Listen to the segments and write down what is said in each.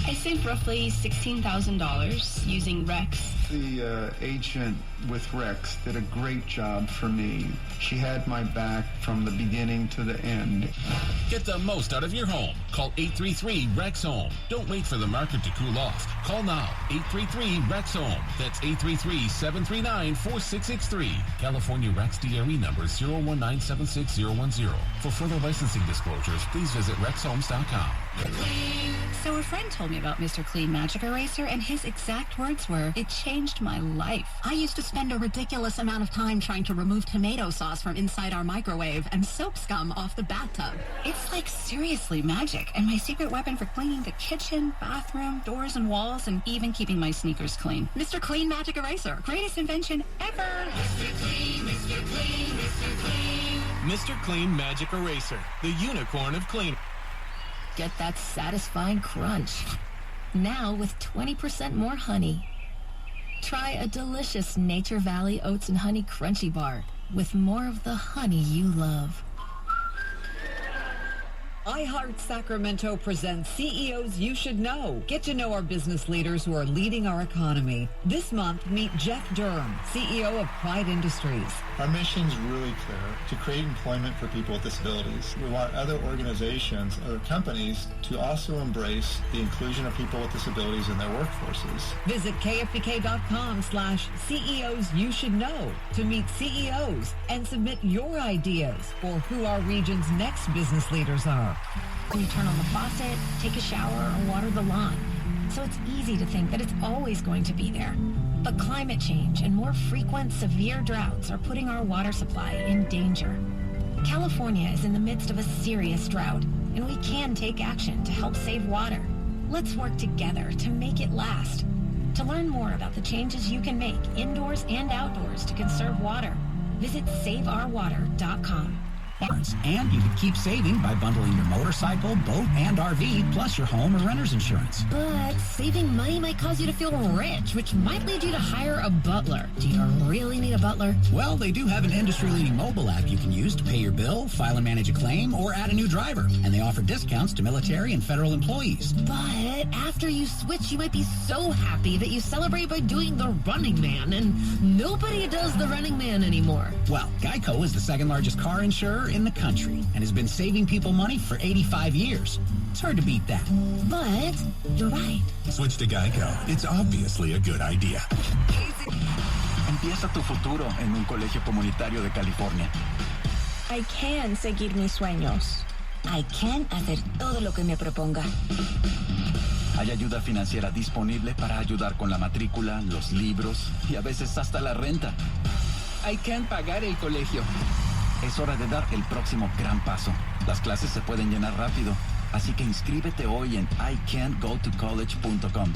I saved roughly $16,000 using Rex. The agent with Rex did a great job for me. She had my back from the beginning to the end. Get the most out of your home. Call 833-REX-HOME. Don't wait for the market to cool off. Call now. 833-REX-HOME. That's 833-739-4663. California Rex DRE number 019761010. For further licensing disclosures, please visit rexhomes.com. So a friend told me about Mr. Clean Magic Eraser, and his exact words were, "It changed my life. I used to spend a ridiculous amount of time trying to remove tomato sauce from inside our microwave and soap scum off the bathtub. It's like seriously magic, and my secret weapon for cleaning the kitchen, bathroom, doors and walls, and even keeping my sneakers clean. Mr. Clean Magic Eraser. Greatest invention ever. Mr. Clean, Mr. Clean, Mr. Clean. Mr. Clean Magic Eraser, the unicorn of clean. Get that satisfying crunch. Now with 20% more honey. Try a delicious Nature Valley Oats and Honey Crunchy Bar with more of the honey you love. iHeart Sacramento presents CEOs You Should Know. Get to know our business leaders who are leading our economy. This month, meet Jeff Durham, CEO of Pride Industries. Our mission is really clear, to create employment for people with disabilities. We want other organizations, other companies, to also embrace the inclusion of people with disabilities in their workforces. Visit KFBK.com/CEOs You Should Know to meet CEOs and submit your ideas for who our region's next business leaders are. When you turn on the faucet, take a shower, or water the lawn. So it's easy to think that it's always going to be there. But climate change and more frequent severe droughts are putting our water supply in danger. California is in the midst of a serious drought, and we can take action to help save water. Let's work together to make it last. To learn more about the changes you can make indoors and outdoors to conserve water, visit SaveOurWater.com. And you can keep saving by bundling your motorcycle, boat, and RV, plus your home or renter's insurance. But saving money might cause you to feel rich, which might lead you to hire a butler. Do you really need a butler? Well, they do have an industry-leading mobile app you can use to pay your bill, file and manage a claim, or add a new driver. And they offer discounts to military and federal employees. But after you switch, you might be so happy that you celebrate by doing the Running Man, and nobody does the Running Man anymore. Well, Geico is the second largest car insurer in the country and has been saving people money for 85 years. It's hard to beat that. But you're right. Switch to Geico. It's obviously a good idea. Empieza tu futuro en un colegio comunitario de California. I can seguir mis sueños. I can hacer todo lo que me proponga. Hay ayuda financiera disponible para ayudar con la matrícula, los libros y a veces hasta la renta. I can pagar el colegio. Es hora de dar el próximo gran paso. Las clases se pueden llenar rápido, así que inscríbete hoy en ican'tgotocollege.com.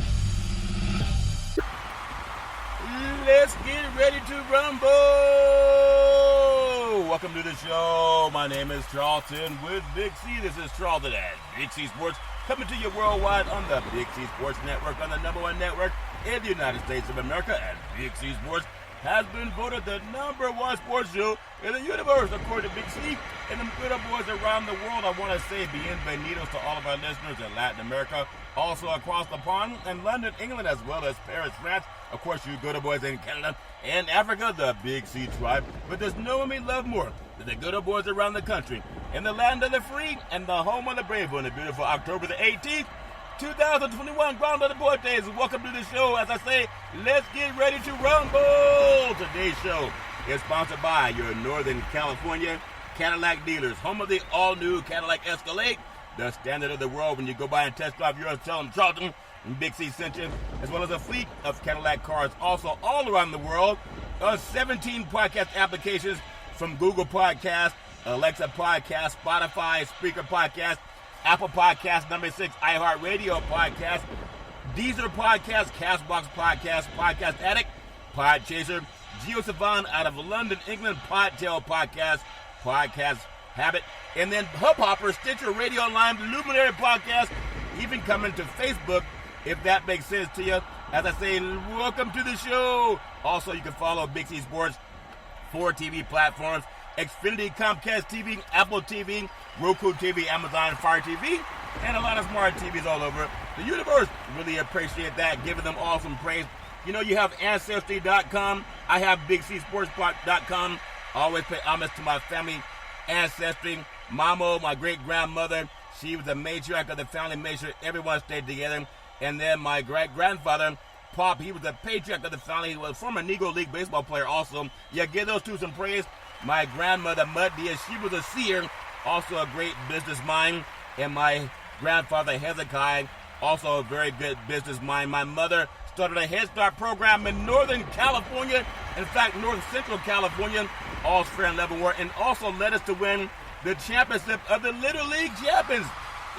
Let's get ready to rumble! Welcome to the show. My name is Charlton with Big C. This is Charlton at Big C Sports, coming to you worldwide on the Big C Sports Network, on the #1 network in the United States of America. And Big C Sports has been voted the #1 sports show in the universe, according to Big C. And the good boys around the world, I want to say bienvenidos to all of our listeners in Latin America, also across the pond, in London, England, as well as Paris, France. Of course, you good boys in Canada and Africa, the Big C tribe. But there's no one we love more than the good boys around the country, in the land of the free and the home of the brave on the beautiful October the 18th. 2021 Ground of the Boy Days. Welcome to the show. As I say, let's get ready to rumble. Today's show is sponsored by your Northern California Cadillac dealers, home of the all-new Cadillac Escalade, the standard of the world. When you go by and test drive yours, tell them Charlton and Big C sent you, as well as a fleet of Cadillac cars also all around the world. 17 podcast applications from Google Podcast, Alexa Podcast, Spotify, Spreaker Podcast, Apple Podcast, #6, iHeartRadio Podcast, Deezer Podcast, Castbox Podcast, Podcast Addict, Podchaser, GeoSavan out of London, England, Podtail Podcast, Podcast Habit, and then Hubhopper, Stitcher, Radio Online, Luminary Podcast, even coming to Facebook, if that makes sense to you. As I say, welcome to the show. Also, you can follow Big C Sports 4 TV platforms: Xfinity, Comcast TV, Apple TV, Roku TV, Amazon Fire TV, and a lot of smart TVs all over the universe. Really appreciate that, giving them awesome praise. You know, you have Ancestry.com. I have BigCSports.com. Always pay homage to my family ancestry. Mama, my great-grandmother, she was the matriarch of the family, made sure everyone stayed together. And then my great-grandfather, Pop, he was the patriarch of the family. He was a former Negro League baseball player also. Yeah, give those two some praise. My grandmother, Mud Diaz, she was a seer, also a great business mind. And my grandfather, Hezekiah, also a very good business mind. My mother started a Head Start program in Northern California, in fact, North Central California, all fair and level war, and also led us to win the championship of the Little League champions.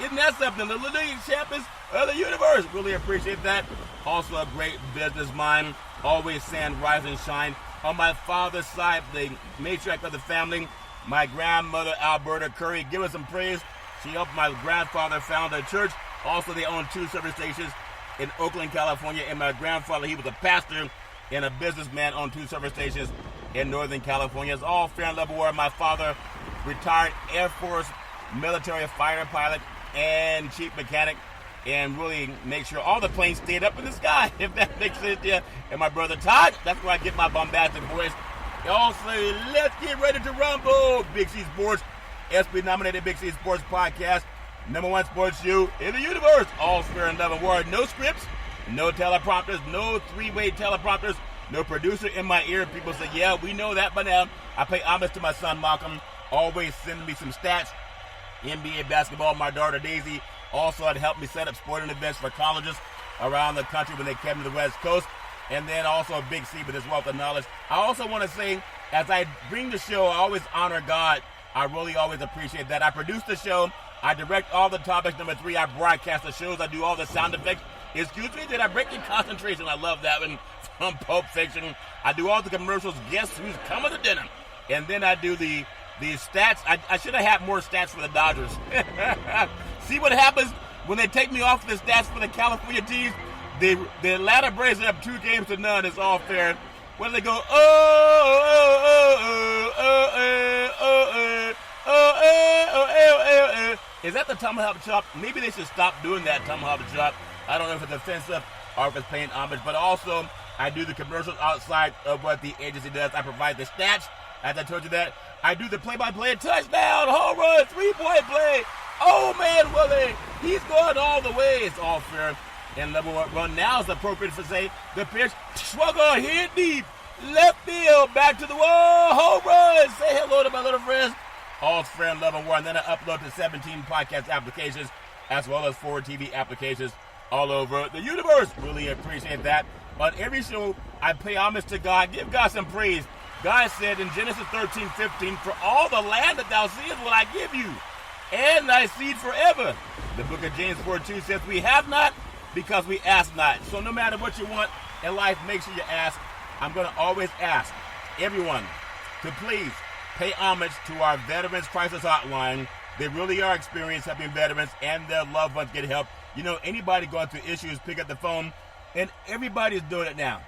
Isn't that something? The Little League champions of the universe. Really appreciate that. Also a great business mind, always saying rise and shine. On my father's side, the matriarch of the family, my grandmother, Alberta Curry, give us some praise. She helped my grandfather found a church. Also, they own 2 service stations in Oakland, California. And my grandfather, he was a pastor and a businessman on 2 service stations in Northern California. It's all fair and level war. My father, retired Air Force military fighter pilot and chief mechanic, and really make sure all the planes stayed up in the sky, if that makes sense to you. And my brother Todd, that's where I get my bombastic voice. Also, let's get ready to rumble. Big C Sports, Espy nominated Big C Sports podcast, #1 sports show in the universe. All fair and level war. No scripts, no teleprompters, no 3-way teleprompters, no producer in my ear. People say, yeah, we know that by now. I pay homage to my son Malcolm, always sending me some stats. NBA basketball, my daughter Daisy also had helped me set up sporting events for colleges around the country when they came to the West Coast. And then also Big C with his wealth of knowledge. I also want to say, as I bring the show, I always honor God. I really always appreciate that. I produce the show. I direct all the topics. #3, I broadcast the shows. I do all the sound effects. Excuse me, did I break your concentration? I love that one from Pulp Fiction. I do all the commercials. Guess who's coming to dinner? And then I do the stats. I should have had more stats for the Dodgers. See what happens when they take me off the stats for the California teams? The Atlanta Braves are up 2-0. It's all fair. When they go, is that the tomahawk chop? Maybe they should stop doing that tomahawk chop. I don't know if it's offensive or if it's paying homage, but also I do the commercials outside of what the agency does. I provide the stats, as I told you that. I do the play-by-play, touchdown, home run, 3-point play. Oh, man, Willie, he's going all the way. It's all fair. And level run now is appropriate for, say, the pitch. Swung on, hit deep, left field, back to the wall, home run. Say hello to my little friends. All fair and level one. Then I upload to 17 podcast applications as well as 4 TV applications all over the universe. Really appreciate that. On every show, I pay homage to God, give God some praise. God said in Genesis 13:15, for all the land that thou seest will I give you, and thy seed forever. The book of James 4:2 says, we have not because we ask not. So no matter what you want in life, make sure you ask. I'm going to always ask everyone to please pay homage to our Veterans Crisis Hotline. They really are experienced helping veterans and their loved ones get help. You know, anybody going through issues, pick up the phone, and everybody's doing it now.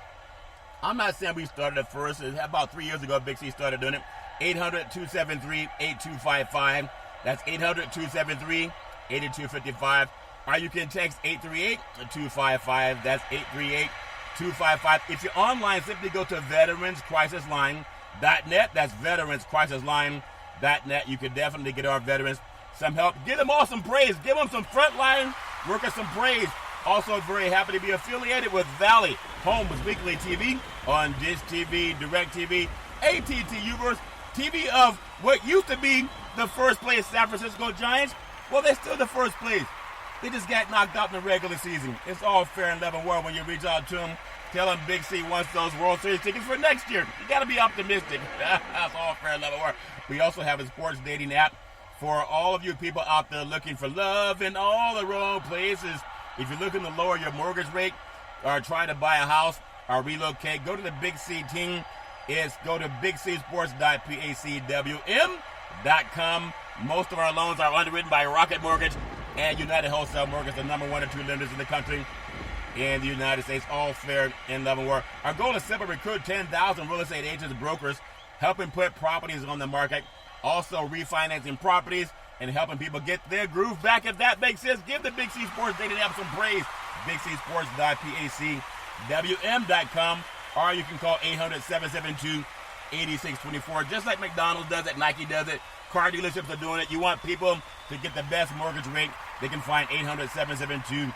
I'm not saying we started it first. About 3 years ago, Big C started doing it. 800-273-8255. That's 800-273-8255. Or you can text 838-255. That's 838-255. If you're online, simply go to veteranscrisisline.net. That's veteranscrisisline.net. You can definitely get our veterans some help. Give them all some praise. Give them some frontline workers some praise. Also very happy to be affiliated with Valley Homes Weekly TV on Dish TV, Direct TV, AT&T Uverse, TV of what used to be the first place San Francisco Giants. Well, they're still the first place. They just got knocked out in the regular season. It's all fair and level war when you reach out to them. Tell them Big C wants those World Series tickets for next year. You got to be optimistic. That's all fair and level war. We also have a sports dating app for all of you people out there looking for love in all the wrong places. If you're looking to lower your mortgage rate or trying to buy a house or relocate, go to the Big C team. Go to bigcsports.pacwm.com. Most of our loans are underwritten by Rocket Mortgage and United Wholesale Mortgage, the number 1 or 2 lenders in the country in the United States. All fair and level war. Our goal is simply recruit 10,000 real estate agents and brokers, helping put properties on the market, also refinancing properties, and helping people get their groove back. If that makes sense, give the Big C Sports dating app some praise. BigCSports.pacwm.com, or you can call 800-772-8624. Just like McDonald's does it, Nike does it, car dealerships are doing it. You want people to get the best mortgage rate, they can find 800-772-8624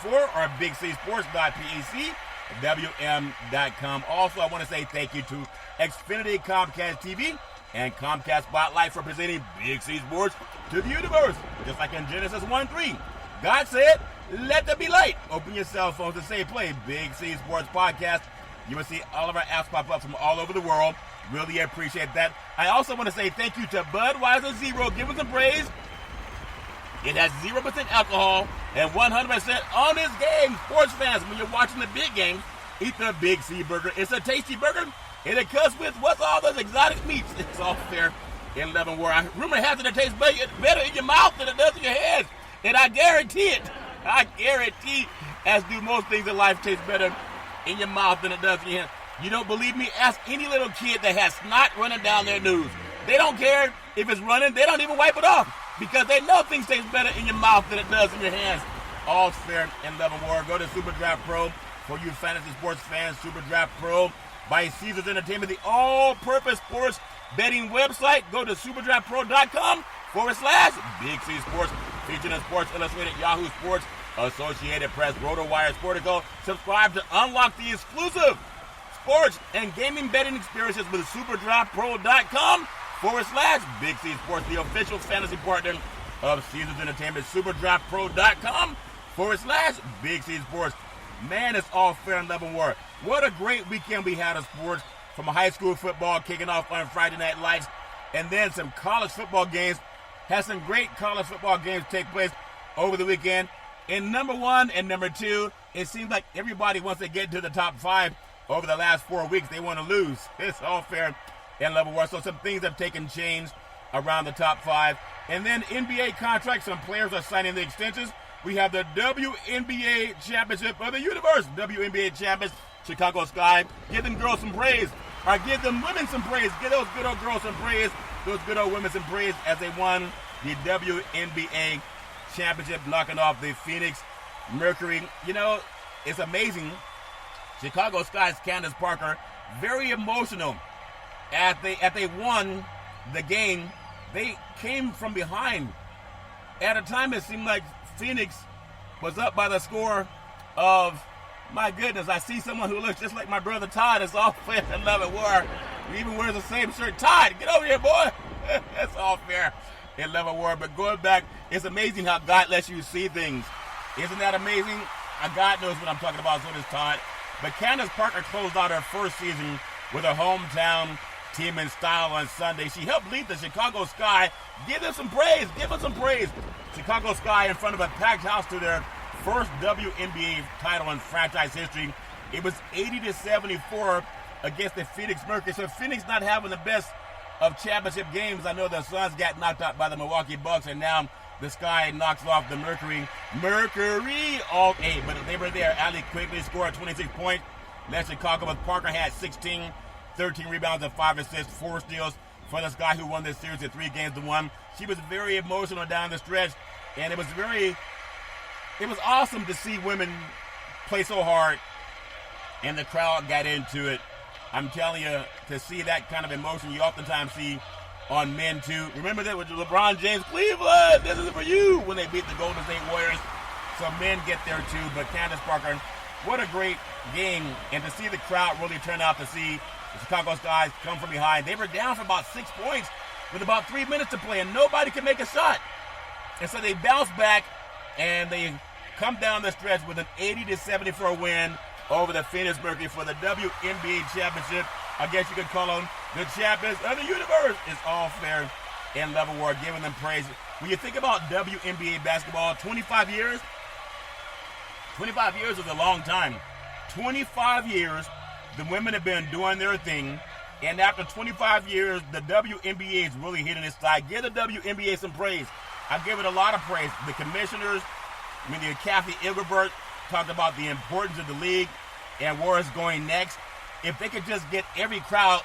or BigCSports.pacwm.com. Also, I want to say thank you to Xfinity Comcast TV and Comcast Spotlight for presenting Big C Sports to the universe. Just like in Genesis 1:3, God said, let there be light. Open your cell phones to say play Big C Sports Podcast. You will see all of our apps pop up from all over the world. Really appreciate that. I also want to say thank you to Budweiser Zero. Give us some praise. It has 0% alcohol and 100% on this game. Sports fans, when you're watching the big games, eat the Big C Burger. It's a tasty burger, and it comes with what's all those exotic meats. It's all fair in Love and War. Rumor has it tastes better in your mouth than it does in your head. And I guarantee it. I guarantee, as do most things in life, taste better in your mouth than it does in your head. You don't believe me? Ask any little kid that has snot running down their nose. They don't care if it's running. They don't even wipe it off because they know things taste better in your mouth than it does in your hands. All fair in Love and War. Go to Super Draft Pro for you fantasy sports fans. Super Draft Pro by Caesars Entertainment, the all-purpose sports betting website. Go to superdraftpro.com/Big C Sports. Featured in Sports Illustrated, Yahoo Sports, Associated Press, RotoWire, Sportico. Subscribe to unlock the exclusive sports and gaming betting experiences with superdraftpro.com/Big C Sports, the official fantasy partner of Caesars Entertainment. Superdraftpro.com/Big C Sports. Man, it's all fair in Love and War. What a great weekend we had of sports, from high school football kicking off on Friday Night Lights, and then some college football games. Had some great college football games take place over the weekend. In number one and number two, it seems like everybody wants to get to the top five over the last 4 weeks. They want to lose. It's all fair in Love and War. So some things have taken change around the top five. And then NBA contracts, some players are signing the extensions. We have the WNBA Championship of the Universe. WNBA champions, Chicago Sky. Give them girls some praise. Or give them women some praise. Give those good old girls some praise. Those good old women some praise as they won the WNBA Championship, knocking off the Phoenix Mercury. You know, it's amazing. Chicago Sky's Candace Parker, very emotional. As they won the game, they came from behind. At a time, it seemed like Phoenix was up by the score of, my goodness, I see someone who looks just like my brother Todd. It's all fair in Love and War. He even wears the same shirt. Todd, get over here, boy. It's all fair in Love and War. But going back, it's amazing how God lets you see things. Isn't that amazing? God knows what I'm talking about, so does Todd. But Candace Parker closed out her first season with her hometown team in style on Sunday. She helped lead the Chicago Sky. Give them some praise. Give them some praise. Chicago Sky in front of a packed house to their first WNBA title in franchise history. It was 80-74 against the Phoenix Mercury. So Phoenix not having the best of championship games. I know the Suns got knocked out by the Milwaukee Bucks, and now the Sky knocks off the Mercury. Mercury all 8, but they were there. Allie quickly scored 26 points. Led Chicago, with Parker had 16, 13 rebounds and 5 assists, 4 steals for the Sky, who won this series at 3-1. She was very emotional down the stretch, and it was awesome to see women play so hard, and the crowd got into it. I'm telling you, to see that kind of emotion you oftentimes see on men too. Remember that with LeBron James, Cleveland, this is for you, when they beat the Golden State Warriors. So men get there too. But Candace Parker, what a great game. And to see the crowd really turn out to see the Chicago Sky come from behind. They were down for about 6 points with about 3 minutes to play, and nobody could make a shot. And so they bounced back, and they come down the stretch with an 80-74 win over the Phoenix Mercury for the WNBA Championship. I guess you could call them the champions of the universe. It's all fair in Love and War, giving them praise. When you think about WNBA basketball, 25 years? 25 years is a long time. 25 years, the women have been doing their thing. And after 25 years, the WNBA is really hitting its stride. Give the WNBA some praise. I give it a lot of praise. The commissioners, Kathy Engelbert, talked about the importance of the league and where it's going next. If they could just get every crowd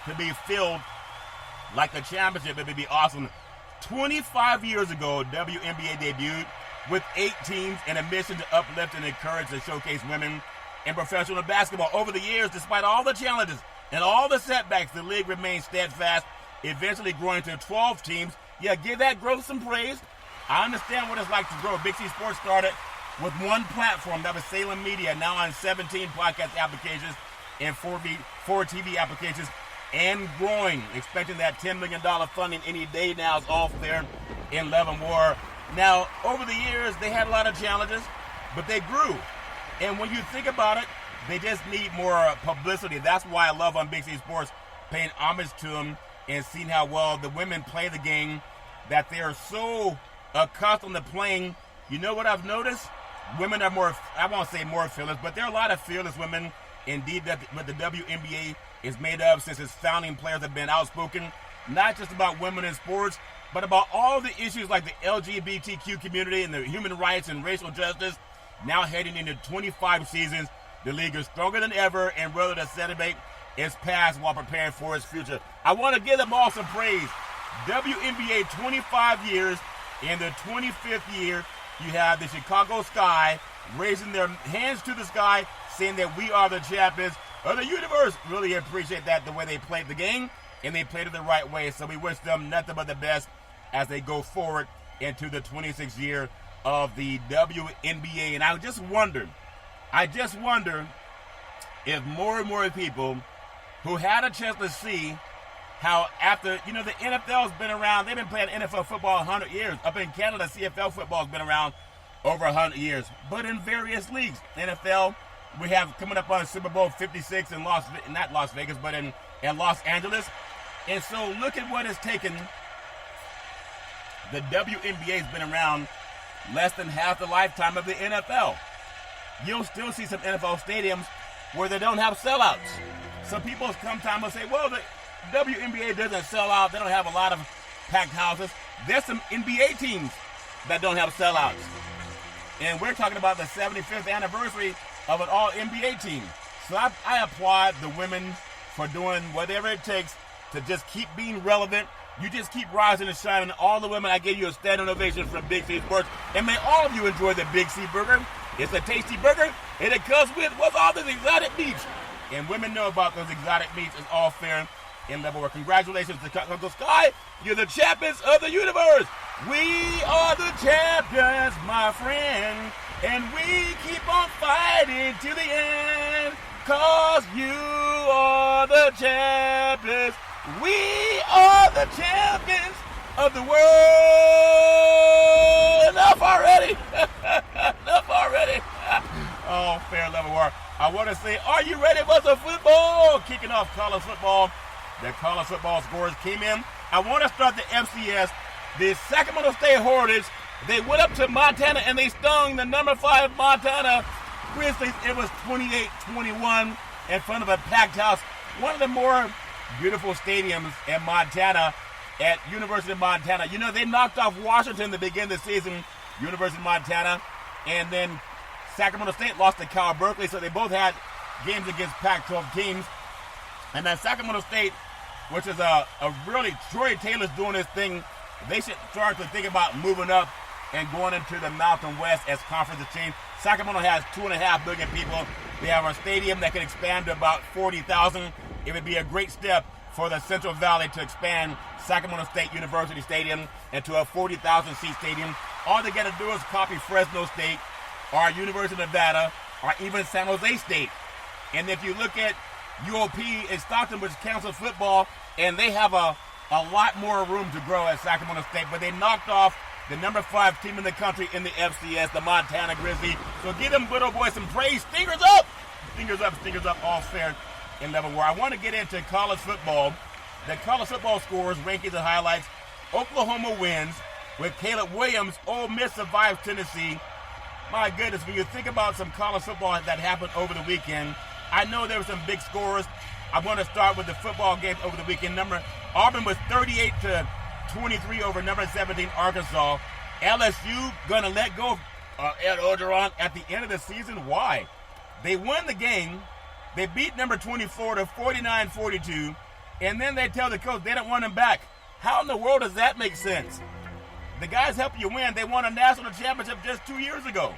to be filled like the championship, it would be awesome. 25 years ago, WNBA debuted with 8 teams and a mission to uplift and encourage and showcase women in professional basketball. Over the years, despite all the challenges and all the setbacks, the league remained steadfast, eventually growing to 12 teams. Yeah, give that growth some praise. I understand what it's like to grow. Big C Sports started with one platform, that was Salem Media, now on 17 podcast applications and 4 TV applications, and growing, expecting that $10 million funding any day now is off there in Leavenworth. Now, over the years, they had a lot of challenges, but they grew. And when you think about it, they just need more publicity. That's why I love on Big C Sports paying homage to them and seeing how well the women play the game, that they are so accustomed to playing. You know what I've noticed? Women are more, I won't say more fearless, but there are a lot of fearless women. Indeed, that what the WNBA is made of, since its founding players have been outspoken, not just about women in sports, but about all the issues like the LGBTQ community and the human rights and racial justice. Now heading into 25 seasons, the league is stronger than ever and ready to celebrate its past while preparing for its future. I want to give them all some praise. WNBA 25 years. In the 25th year, you have the Chicago Sky raising their hands to the sky, saying that we are the champions of the universe. Really appreciate that, the way they played the game, and they played it the right way. So we wish them nothing but the best as they go forward into the 26th year of the WNBA. And I just wonder if more and more people who had a chance to see how after, the NFL has been around, they've been playing NFL football 100 years. Up in Canada, CFL football has been around over 100 years, but in various leagues. NFL, we have coming up on Super Bowl 56 in not Las Vegas, but in Los Angeles. And so look at what it's taken. The WNBA has been around less than half the lifetime of the NFL. You'll still see some NFL stadiums where they don't have sellouts. Some people come time and say, well, the WNBA doesn't sell out. They don't have a lot of packed houses. There's some NBA teams that don't have sellouts. And we're talking about the 75th anniversary of an all-NBA team. So I applaud the women for doing whatever it takes to just keep being relevant. You just keep rising and shining. All the women, I give you a standing ovation from Big C Sports. And may all of you enjoy the Big C Burger. It's a tasty burger, and it comes with all this exotic meats. And women know about those exotic meats. It's all fair in Leavenworth. Congratulations to Chicago Sky. You're the champions of the universe. We are the champions, my friend. And we keep on fighting to the end. Cause you are the champions. We are the champions of the world. Enough already. Enough already. Oh, fair Leavenworth. I want to say, are you ready for some football? Kicking off college football. The college football scores came in. I want to start the FCS. The Sacramento State Hornets, they went up to Montana and they stung the number 5 Montana Grizzlies. It was 28-21 in front of a packed house. One of the more beautiful stadiums in Montana at University of Montana. They knocked off Washington to begin the season, University of Montana, and then Sacramento State lost to Cal Berkeley, so they both had games against Pac-12 teams. And then Sacramento State, which is a really, Troy Taylor's doing this thing. They should start to think about moving up and going into the Mountain West as conference change. Sacramento has 2.5 million people. They have a stadium that can expand to about 40,000. It would be a great step for the Central Valley to expand Sacramento State University Stadium into a 40,000-seat stadium. All they got to do is copy Fresno State or University of Nevada or even San Jose State. And if you look at UOP in Stockton, which counts football, and they have a lot more room to grow at Sacramento State, but they knocked off the number 5 team in the country in the FCS, the Montana Grizzlies. So give them good old boys some praise. Fingers up! Fingers up, all fair in Leavenworth. I want to get into college football. The college football scores, rankings, and highlights. Oklahoma wins with Caleb Williams. Ole Miss survives Tennessee. My goodness, when you think about some college football that happened over the weekend, I know there were some big scores. I want to start with the football games over the weekend. Auburn was 38-23 over number 17 Arkansas. LSU going to let go of Ed Orgeron at the end of the season. Why? They won the game. They beat number 24 to 49-42. And then they tell the coach they don't want him back. How in the world does that make sense? The guys help you win. They won a national championship just 2 years ago.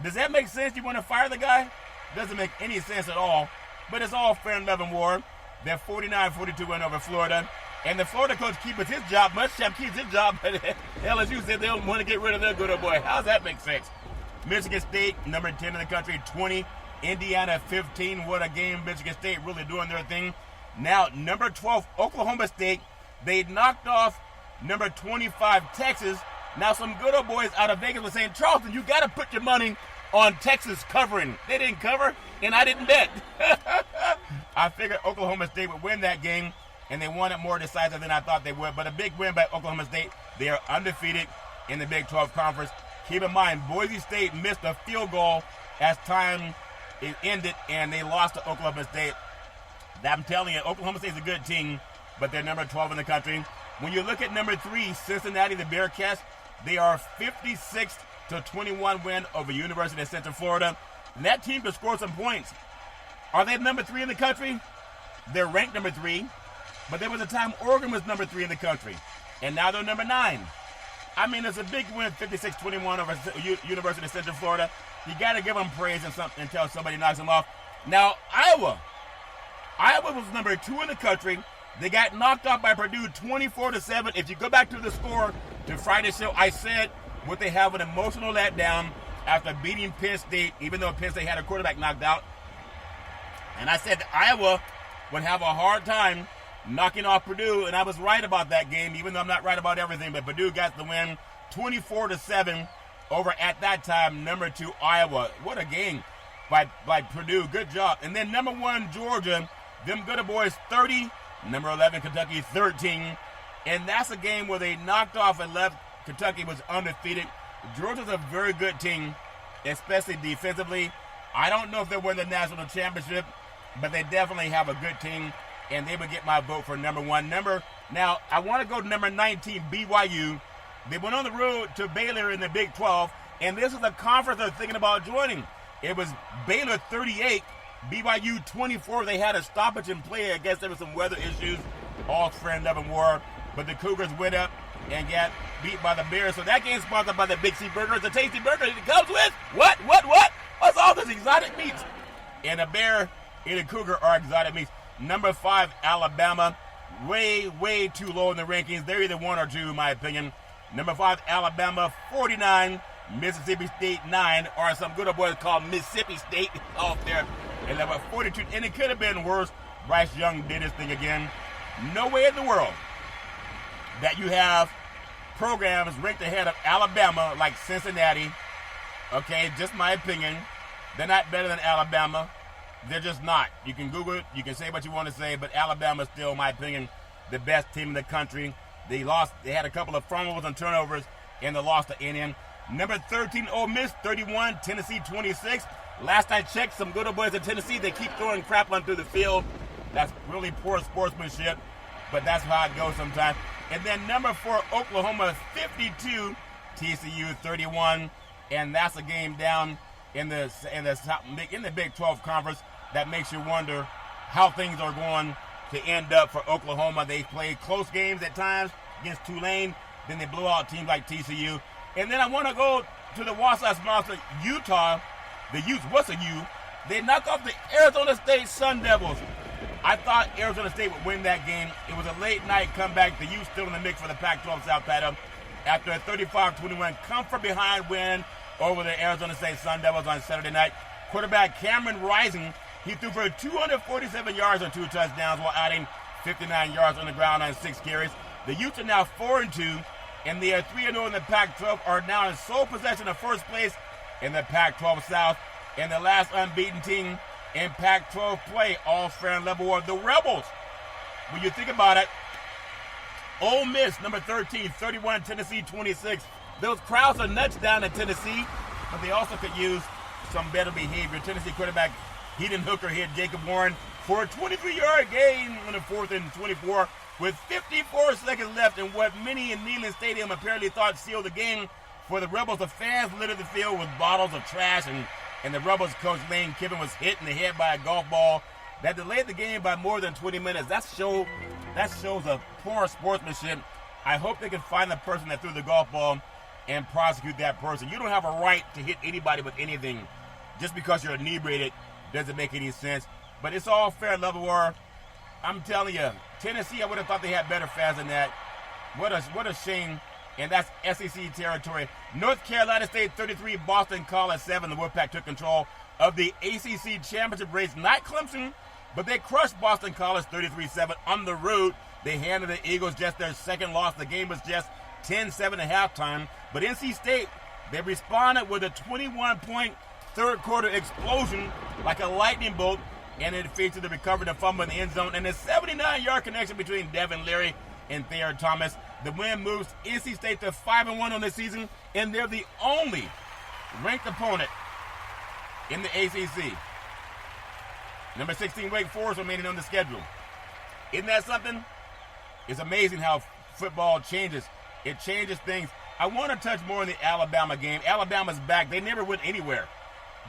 Does that make sense? You want to fire the guy? Doesn't make any sense at all. But it's all fair and love and war. They're 49-42 win over Florida. And the Florida coach keeps his job. Muschamp keeps his job. But LSU said they don't want to get rid of their good old boy. How does that make sense? Michigan State, number 10 in the country, 20. Indiana, 15. What a game. Michigan State really doing their thing. Now, number 12, Oklahoma State. They knocked off number 25, Texas. Now, some good old boys out of Vegas were saying, Charleston, you got to put your money on Texas covering. They didn't cover, and I didn't bet. I figured Oklahoma State would win that game, and they won it more decisive than I thought they would. But a big win by Oklahoma State. They are undefeated in the Big 12 Conference. Keep in mind, Boise State missed a field goal as time ended, and they lost to Oklahoma State. I'm telling you, Oklahoma State's a good team, but they're number 12 in the country. When you look at number 3, Cincinnati, the Bearcats, they are 56-21 win over University of Central Florida. And that team could score some points. Are they number 3 in the country? They're ranked number 3, but there was a time Oregon was number 3 in the country, and now they're number 9. I mean, it's a big win, 56-21 over University of Central Florida. You got to give them praise until somebody knocks them off. Now, Iowa was number 2 in the country. They got knocked off by Purdue 24-7. If you go back to the score to Friday's show, I said would they have an emotional letdown after beating Penn State, even though Penn State had a quarterback knocked out. And I said Iowa would have a hard time knocking off Purdue, and I was right about that game, even though I'm not right about everything. But Purdue got the win 24-7 over, at that time, number 2 Iowa. What a game by Purdue. Good job. And then number 1 Georgia, them good boys 30. Number 11, Kentucky, 13. And that's a game where they knocked off and left. Kentucky was undefeated. Georgia's a very good team, especially defensively. I don't know if they'll win the national championship, but they definitely have a good team, and they would get my vote for number 1. Now, I want to go to number 19, BYU. They went on the road to Baylor in the Big 12, and this is a conference they're thinking about joining. It was Baylor 38. BYU 24, they had a stoppage in play. I guess there were some weather issues. All friend love and war. But the Cougars went up and got beat by the Bears. So that game's sponsored by the Big C Burger. It's a tasty burger. It comes with what? What's all this exotic meats? And a bear and a cougar are exotic meats. Number 5, Alabama. Way too low in the rankings. They're either 1 or 2, in my opinion. Number 5, Alabama, 49. Mississippi State, 9. Or some good old boys called Mississippi State off there. And they were 42, and it could have been worse. Bryce Young did his thing again. No way in the world that you have programs ranked ahead of Alabama like Cincinnati. Okay, just my opinion. They're not better than Alabama. They're just not. You can Google it. You can say what you want to say, but Alabama's still, in my opinion, the best team in the country. They had a couple of fumbles and turnovers, and they lost to A&M. Number 13, Ole Miss, 31. Tennessee, 26. Last I checked, some good old boys in Tennessee, they keep throwing crap onto the field. That's really poor sportsmanship, but that's how it goes sometimes. And then number 4, Oklahoma, 52. TCU, 31. And that's a game down in the Big 12 Conference that makes you wonder how things are going to end up for Oklahoma. They play close games at times against Tulane. Then they blow out teams like TCU. And then I want to go to the Wasatch sponsor, Utah. The Utes, what's a U? They knocked off the Arizona State Sun Devils. I thought Arizona State would win that game. It was a late-night comeback. The Utes still in the mix for the Pac-12 South title. After a 35-21 come-from-behind win over the Arizona State Sun Devils on Saturday night. Quarterback Cameron Rising, he threw for 247 yards on 2 touchdowns while adding 59 yards on the ground on 6 carries. The Utes are now 4-2, and they are 3-0 in the Pac-12, are now in sole possession of first place in the Pac-12 South, and the last unbeaten team in Pac-12 play, all fair and level, are the Rebels. When you think about it, Ole Miss, number 13, 31, Tennessee, 26. Those crowds are nuts down in Tennessee, but they also could use some better behavior. Tennessee quarterback Heaton Hooker hit Jacob Warren for a 23-yard gain on the 4th and 24 with 54 seconds left in what many in Neyland Stadium apparently thought sealed the game for the Rebels. The fans littered the field with bottles of trash, and the Rebels coach Lane Kiffin was hit in the head by a golf ball. that delayed the game by more than 20 minutes. That shows a poor sportsmanship. I hope they can find the person that threw the golf ball and prosecute that person. You don't have a right to hit anybody with anything. Just because you're inebriated doesn't make any sense. But it's all fair, level war. I'm telling you, Tennessee, I would have thought they had better fans than that. What a shame. And that's SEC territory. North Carolina State 33, Boston College 7. The Wolfpack took control of the ACC championship race. Not Clemson, but they crushed Boston College 33-7 on the road. They handed the Eagles just their second loss. The game was just 10-7 at halftime. But NC State, they responded with a 21-point third quarter explosion like a lightning bolt, and it featured the recovery and fumble in the end zone and a 79-yard connection between Devin Leary and Thayer Thomas. The win moves NC State to 5-1 on the season, and they're the only ranked opponent in the ACC. Number 16, Wake Forest, remaining on the schedule. Isn't that something? It's amazing how football changes. It changes things. I want to touch more on the Alabama game. Alabama's back. They never went anywhere.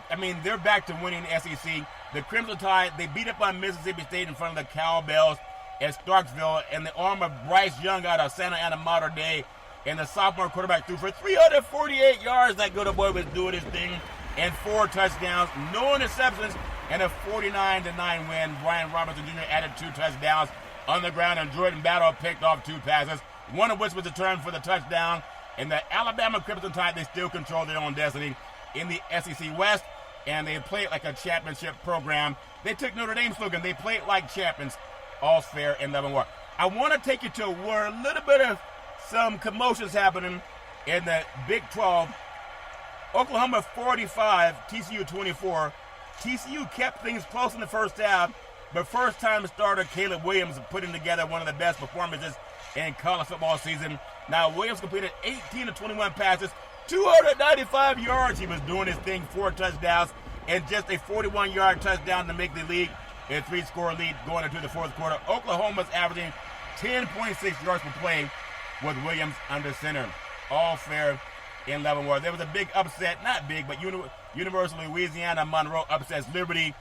I mean, they're back to winning the SEC. The Crimson Tide, they beat up on Mississippi State in front of the Cowboys at Starksville, and the arm of Bryce Young out of Santa Ana Mater Dei, and the sophomore quarterback threw for 348 yards. That good boy was doing his thing, and 4 touchdowns, no interceptions, and a 49-9 win. Brian Robinson Jr. added 2 touchdowns on the ground, and Jordan Battle picked off 2 passes, one of which was a return for the touchdown. And the Alabama Crimson Tide, they still control their own destiny in the SEC West, and they play it like a championship program. They took Notre Dame's slogan, they play it like champions. All's fair in love and war. I want to take you to where a little bit of some commotions happening in the Big 12. Oklahoma 45, TCU 24. TCU kept things close in the first half, but first-time starter Caleb Williams putting together one of the best performances in college football season. Now, Williams completed 18 of 21 passes, 295 yards. He was doing his thing, 4 touchdowns, and just a 41-yard touchdown to make the league a 3-score lead going into the fourth quarter. Oklahoma's averaging 10.6 yards per play with Williams under center. All fair in Leavenworth. There was a big upset, not big, but University of Louisiana Monroe upsets Liberty.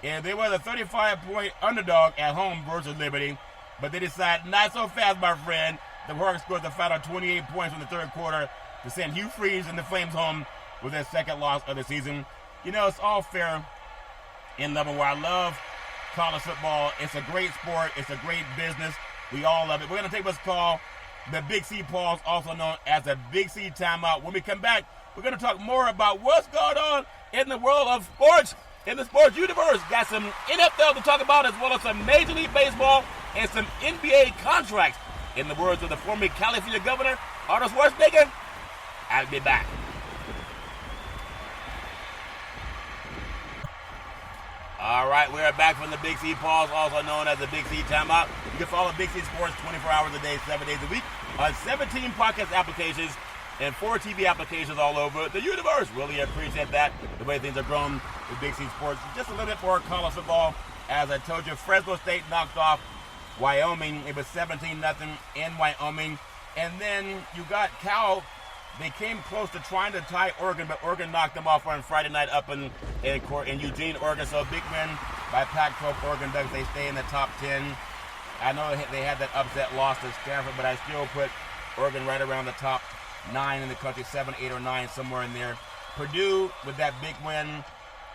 And they were the 35-point underdog at home versus Liberty. But they decided, not so fast, my friend. The Hawks scored the final 28 points in the third quarter to send Hugh Freeze and the Flames home with their second loss of the season. You know, it's all fair in Leavenworth. I love college football. It's a great sport. It's a great business. We all love it. We're going to take what's called the Big C Pause, also known as the Big C Timeout. When we come back, we're going to talk more about what's going on in the world of sports, in the sports universe. Got some NFL to talk about, as well as some Major League Baseball and some NBA contracts. In the words of the former California governor, Arnold Schwarzenegger, I'll be back. All right, we're back from the Big C Pause, also known as the Big C Timeout. You can follow Big C Sports 24 hours a day, 7 days a week on 17 podcast applications and 4 TV applications all over the universe. Really appreciate that, the way things are grown with Big C Sports. Just a little bit more college football. As I told you, Fresno State knocked off Wyoming. It was 17-0 in Wyoming. And then you got Cal. They came close to trying to tie Oregon, but Oregon knocked them off on Friday night up in Eugene, Oregon. So a big win by Pac-12 Oregon Ducks. They stay in the top 10. I know they had that upset loss to Stanford, but I still put Oregon right around the top 9 in the country, 7, 8, or 9, somewhere in there. Purdue with that big win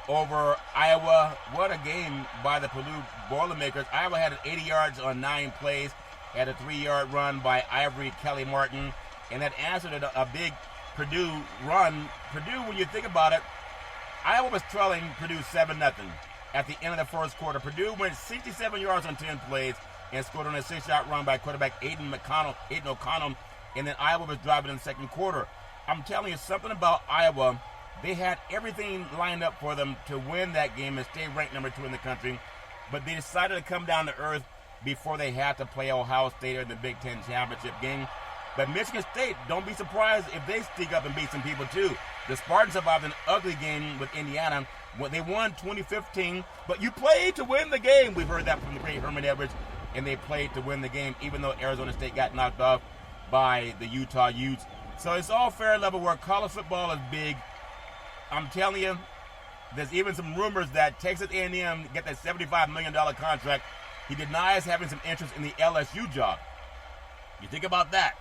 over Iowa. What a game by the Purdue Boilermakers. Iowa had 80 yards on 9 plays, had a 3-yard run by Ivory Kelly Martin, and that answered a big Purdue run. Purdue, when you think about it, Iowa was trailing Purdue 7-0 at the end of the first quarter. Purdue went 67 yards on 10 plays and scored on a 6-shot run by quarterback Aiden O'Connell, and then Iowa was driving in the second quarter. I'm telling you, something about Iowa, they had everything lined up for them to win that game and stay ranked number 2 in the country, but they decided to come down to earth before they had to play Ohio State in the Big Ten championship game. But Michigan State, don't be surprised if they sneak up and beat some people too. The Spartans survived an ugly game with Indiana. They won 2015, but you played to win the game. We've heard that from the great Herman Edwards, and they played to win the game, even though Arizona State got knocked off by the Utah Utes. So it's all fair level where college football is big. I'm telling you, There's even some rumors that Texas A&M get that $75 million contract. He denies having some interest in the LSU job. You think about that.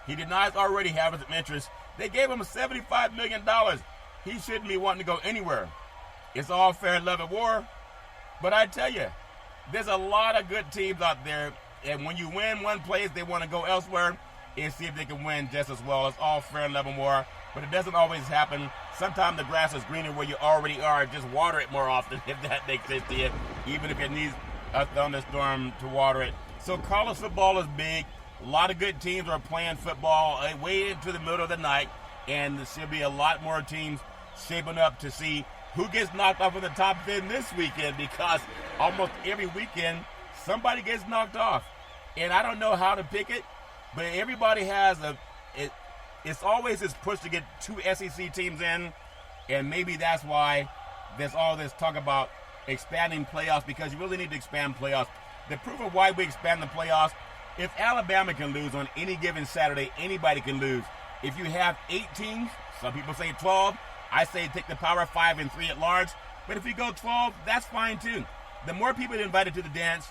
He denies already having some interest. They gave him $75 million. He shouldn't be wanting to go anywhere. It's all fair, love, and war. But I tell you, there's a lot of good teams out there. And when you win one place, they want to go elsewhere and see if they can win just as well. It's all fair, love, and war. But it doesn't always happen. Sometimes the grass is greener where you already are. Just water it more often, if that makes sense to you, even if it needs a thunderstorm to water it. So college football is big. A lot of good teams are playing football way into the middle of the night, and there should be a lot more teams shaping up to see who gets knocked off in the top 10 this weekend, because almost every weekend somebody gets knocked off. And I don't know how to pick it, but everybody has it's always this push to get 2 SEC teams in, and maybe that's why there's all this talk about expanding playoffs, because you really need to expand playoffs. The proof of why we expand the playoffs, if Alabama can lose on any given Saturday, anybody can lose. If you have 8 teams, some people say 12, I say take the Power 5 and 3 at large. But if you go 12, that's fine too. The more people invited to the dance,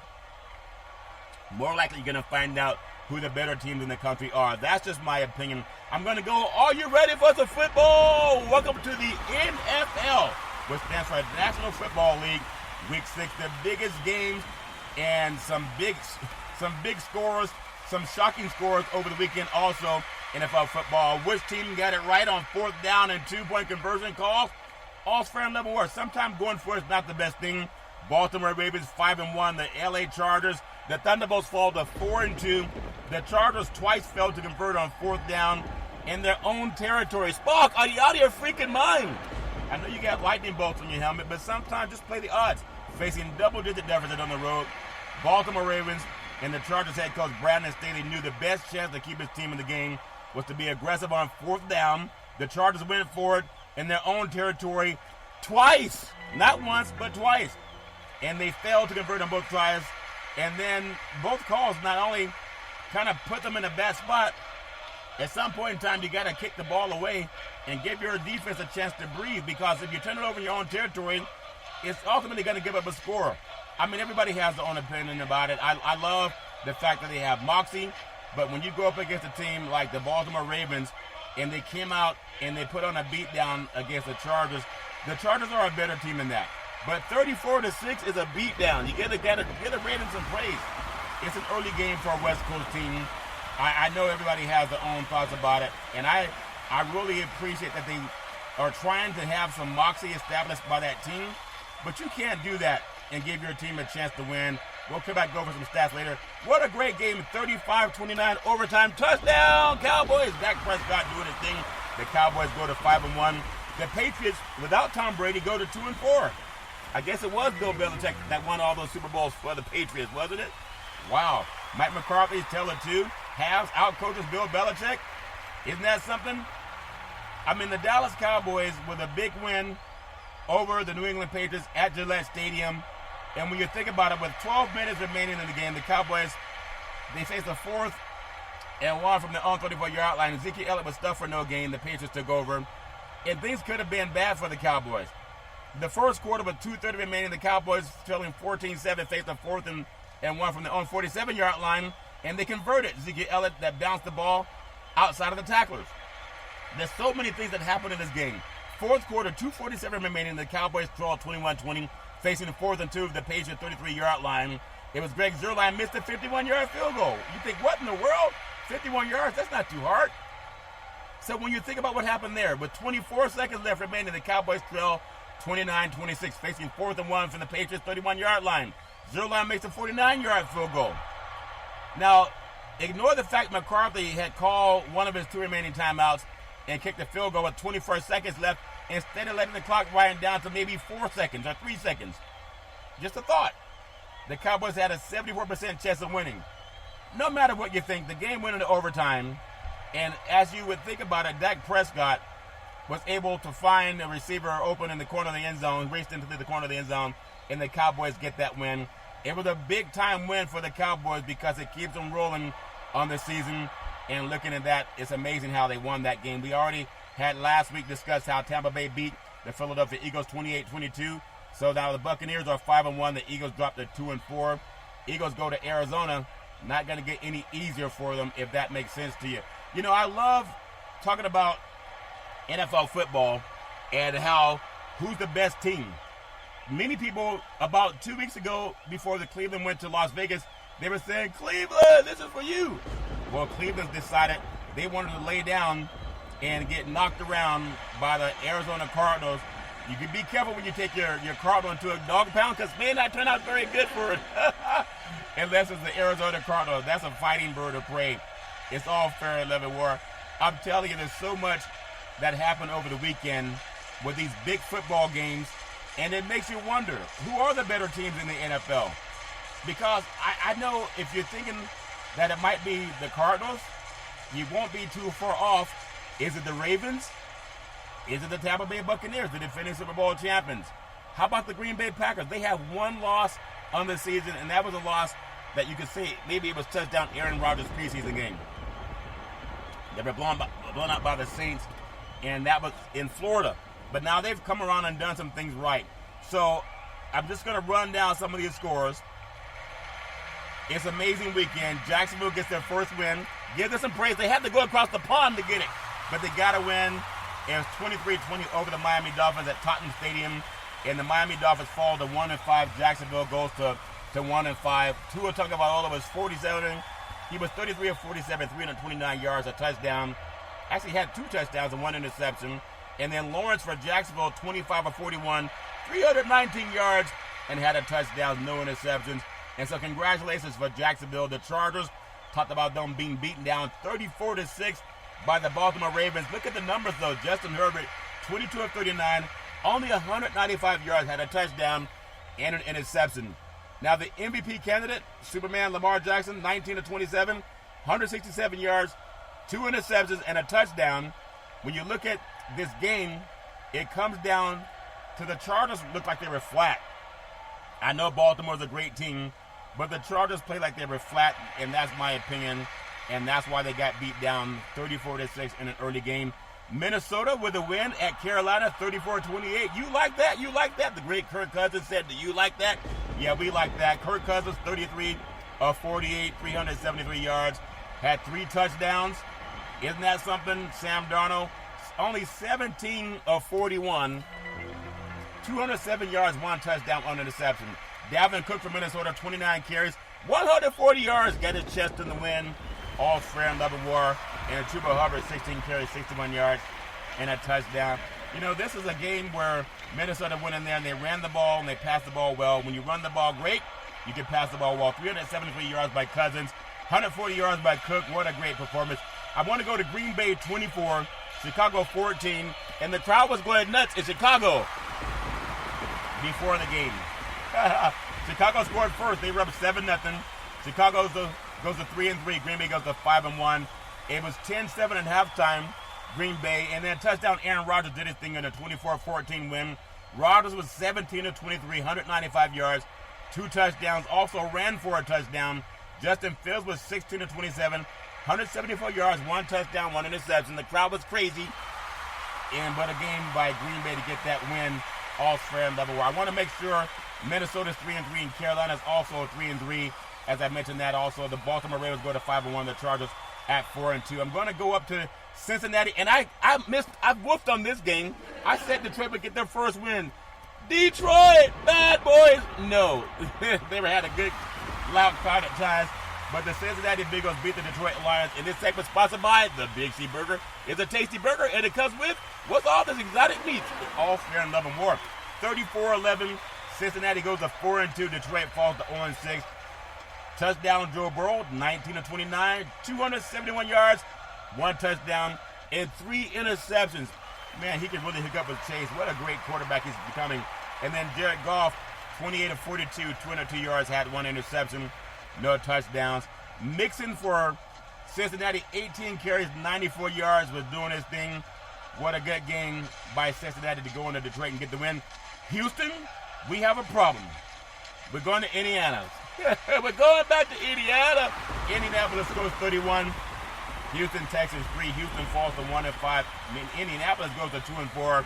more likely you're going to find out who the better teams in the country are. That's just my opinion. I'm going to go, are you ready for the football? Welcome to the NFL, which stands for National Football League, Week 6. The biggest games and some big scores, some shocking scores over the weekend also. NFL football. Which team got it right on 4th down and 2-point conversion calls? All's fair and level war. Sometimes going for it's not the best thing. Baltimore Ravens 5-1. The LA Chargers. The Thunderbolts fall to 4-2. The Chargers twice failed to convert on 4th down in their own territory. Spock, are you out of your freaking mind? I know you got lightning bolts on your helmet, but sometimes just play the odds. Facing double-digit deficit on the road, Baltimore Ravens and the Chargers head coach Brandon Staley knew the best chance to keep his team in the game was to be aggressive on 4th down. The Chargers went for it in their own territory twice. Not once, but twice. And they failed to convert on both tries. And then both calls not only kind of put them in a bad spot, at some point in time you got to kick the ball away and give your defense a chance to breathe, because if you turn it over in your own territory, it's ultimately going to give up a score. I mean, everybody has their own opinion about it. I love the fact that they have moxie, but when you go up against a team like the Baltimore Ravens and they came out and they put on a beatdown against the Chargers are a better team than that. But 34-6 is a beatdown. You get a Ravens some praise. It's an early game for a West Coast team. I know everybody has their own thoughts about it, and I really appreciate that they are trying to have some moxie established by that team, but you can't do that and give your team a chance to win. We'll come back and go over some stats later. What a great game. 35-29 overtime touchdown. Cowboys. Dak Prescott doing his thing. The Cowboys go to 5-1. The Patriots, without Tom Brady, go to 2-4. I guess it was Bill Belichick that won all those Super Bowls for the Patriots, wasn't it? Wow. Mike McCarthy's teller 2 halves outcoaches Bill Belichick. Isn't that something? I mean, the Dallas Cowboys with a big win over the New England Patriots at Gillette Stadium. And when you think about it, with 12 minutes remaining in the game, the Cowboys, they faced a 4th and 1 from the own 34-yard line. Ezekiel Elliott was stuffed for no gain. The Patriots took over. And things could have been bad for the Cowboys. The first quarter with 2:30 remaining, the Cowboys trailing 14-7 faced a 4th and 1 from the own 47-yard line. And they converted. Ezekiel Elliott that bounced the ball outside of the tacklers. There's so many things that happened in this game. 4th quarter, 2:47 remaining, the Cowboys trailed 21-20. Facing the 4th and 2 of the Patriots 33-yard line. It was Greg Zuerlein missed a 51-yard field goal. You think, what in the world? 51 yards? That's not too hard. So when you think about what happened there, with 24 seconds left remaining, the Cowboys trail 29-26, facing 4th and 1 from the Patriots 31-yard line. Zuerlein makes a 49-yard field goal. Now, ignore the fact McCarthy had called one of his 2 remaining timeouts and kicked the field goal with 24 seconds left, instead of letting the clock wind down to maybe 4 seconds or 3 seconds. Just a thought. The Cowboys had a 74% chance of winning. No matter what you think, the game went into overtime. And as you would think about it, Dak Prescott was able to find a receiver open in the corner of the end zone, raced into the corner of the end zone, and the Cowboys get that win. It was a big-time win for the Cowboys because it keeps them rolling on the season. And looking at that, it's amazing how they won that game. We already had last week discussed how Tampa Bay beat the Philadelphia Eagles 28-22. So now the Buccaneers are 5-1. The Eagles drop to 2-4. Eagles go to Arizona. Not going to get any easier for them, if that makes sense to you. You know, I love talking about NFL football and how who's the best team. Many people, about 2 weeks ago, before the Cleveland went to Las Vegas, they were saying, Cleveland, this is for you. Well, Cleveland decided they wanted to lay down and get knocked around by the Arizona Cardinals. You can be careful when you take your Cardinal into a dog pound, because may not turn out very good for it. Unless it's the Arizona Cardinals. That's a fighting bird of prey. It's all fair in love and war. I'm telling you, there's so much that happened over the weekend with these big football games, and it makes you wonder, who are the better teams in the NFL? Because I know if you're thinking that it might be the Cardinals, you won't be too far off. Is it the Ravens? Is it the Tampa Bay Buccaneers, the defending Super Bowl champions? How about the Green Bay Packers? They have one loss on the season, and that was a loss that you could say maybe it was touchdown Aaron Rodgers' preseason game. They were blown out by the Saints, and that was in Florida. But now they've come around and done some things right. So I'm just going to run down some of these scores. It's an amazing weekend. Jacksonville gets their first win. Give them some praise. They had to go across the pond to get it, but they got to win. It was 23-20 over the Miami Dolphins at Tottenham Stadium, and the Miami Dolphins fall to 1-5. Jacksonville goes to 1-5. Tua Tagovailoa was 47. He was 33 of 47, 329 yards, a touchdown. Actually had 2 touchdowns and 1 interception. And then Lawrence for Jacksonville, 25 of 41, 319 yards, and had a touchdown, no interceptions. And so congratulations for Jacksonville. The Chargers, talked about them being beaten down 34-6 by the Baltimore Ravens. Look at the numbers, though. Justin Herbert, 22 of 39, only 195 yards, had a touchdown and an interception. Now the MVP candidate, Superman Lamar Jackson, 19 of 27, 167 yards, 2 interceptions, and a touchdown. When you look at this game, it comes down to the Chargers look like they were flat. I know Baltimore's a great team, but the Chargers play like they were flat, and that's my opinion, and that's why they got beat down 34-6 in an early game. Minnesota with a win at Carolina, 34-28. You like that? You like that? The great Kirk Cousins said, do you like that? Yeah, we like that. Kirk Cousins, 33 of 48, 373 yards, had 3 touchdowns. Isn't that something? Sam Darnold, only 17 of 41, 207 yards, 1 touchdown, 1 interception. Dalvin Cook from Minnesota, 29 carries, 140 yards, got his chest in the win. All fair and love and war. And Chuba Hubbard, 16 carries, 61 yards, and a touchdown. You know, this is a game where Minnesota went in there and they ran the ball and they passed the ball well. When you run the ball great, you can pass the ball well. 373 yards by Cousins, 140 yards by Cook. What a great performance. I want to go to Green Bay 24, Chicago 14, and the crowd was going nuts in Chicago before the game. Chicago scored first. They were up 7-0. Chicago goes to 3-3. Green Bay goes to 5-1. It was 10-7 at halftime, Green Bay, and then touchdown Aaron Rodgers did his thing in a 24-14 win. Rodgers was 17 of 23, 195 yards, 2 touchdowns, also ran for a touchdown. Justin Fields was 16 of 27, 174 yards, 1 touchdown, 1 interception. The crowd was crazy, but a game by Green Bay to get that win, all fair and level. I want to make sure Minnesota's 3-3 and Carolina's also 3-3. As I mentioned that also, the Baltimore Ravens go to 5-1, the Chargers at 4-2. I'm going to go up to Cincinnati, and I woofed on this game. I said Detroit would get their first win. Detroit, bad boys. No, they had a good loud crowd at times, but the Cincinnati Bengals beat the Detroit Lions. In this segment sponsored by the Big C Burger. It's a tasty burger, and it comes with, what's all this exotic meat? It's all fair and love and war. 34-11, Cincinnati goes to 4-2. Detroit falls to 0-6. Touchdown Joe Burrow, 19 of 29, 271 yards, 1 touchdown, and 3 interceptions. Man, he can really hook up with Chase. What a great quarterback he's becoming. And then Jared Goff, 28 of 42, 202 yards, had 1 interception, no touchdowns. Mixon for Cincinnati, 18 carries, 94 yards, was doing his thing. What a good game by Cincinnati to go into Detroit and get the win. Houston, we have a problem. We're going to Indiana. We're going back to Indiana. Indianapolis goes 31. Houston, Texas 3. Houston falls to 1-5. Indianapolis goes to 2-4.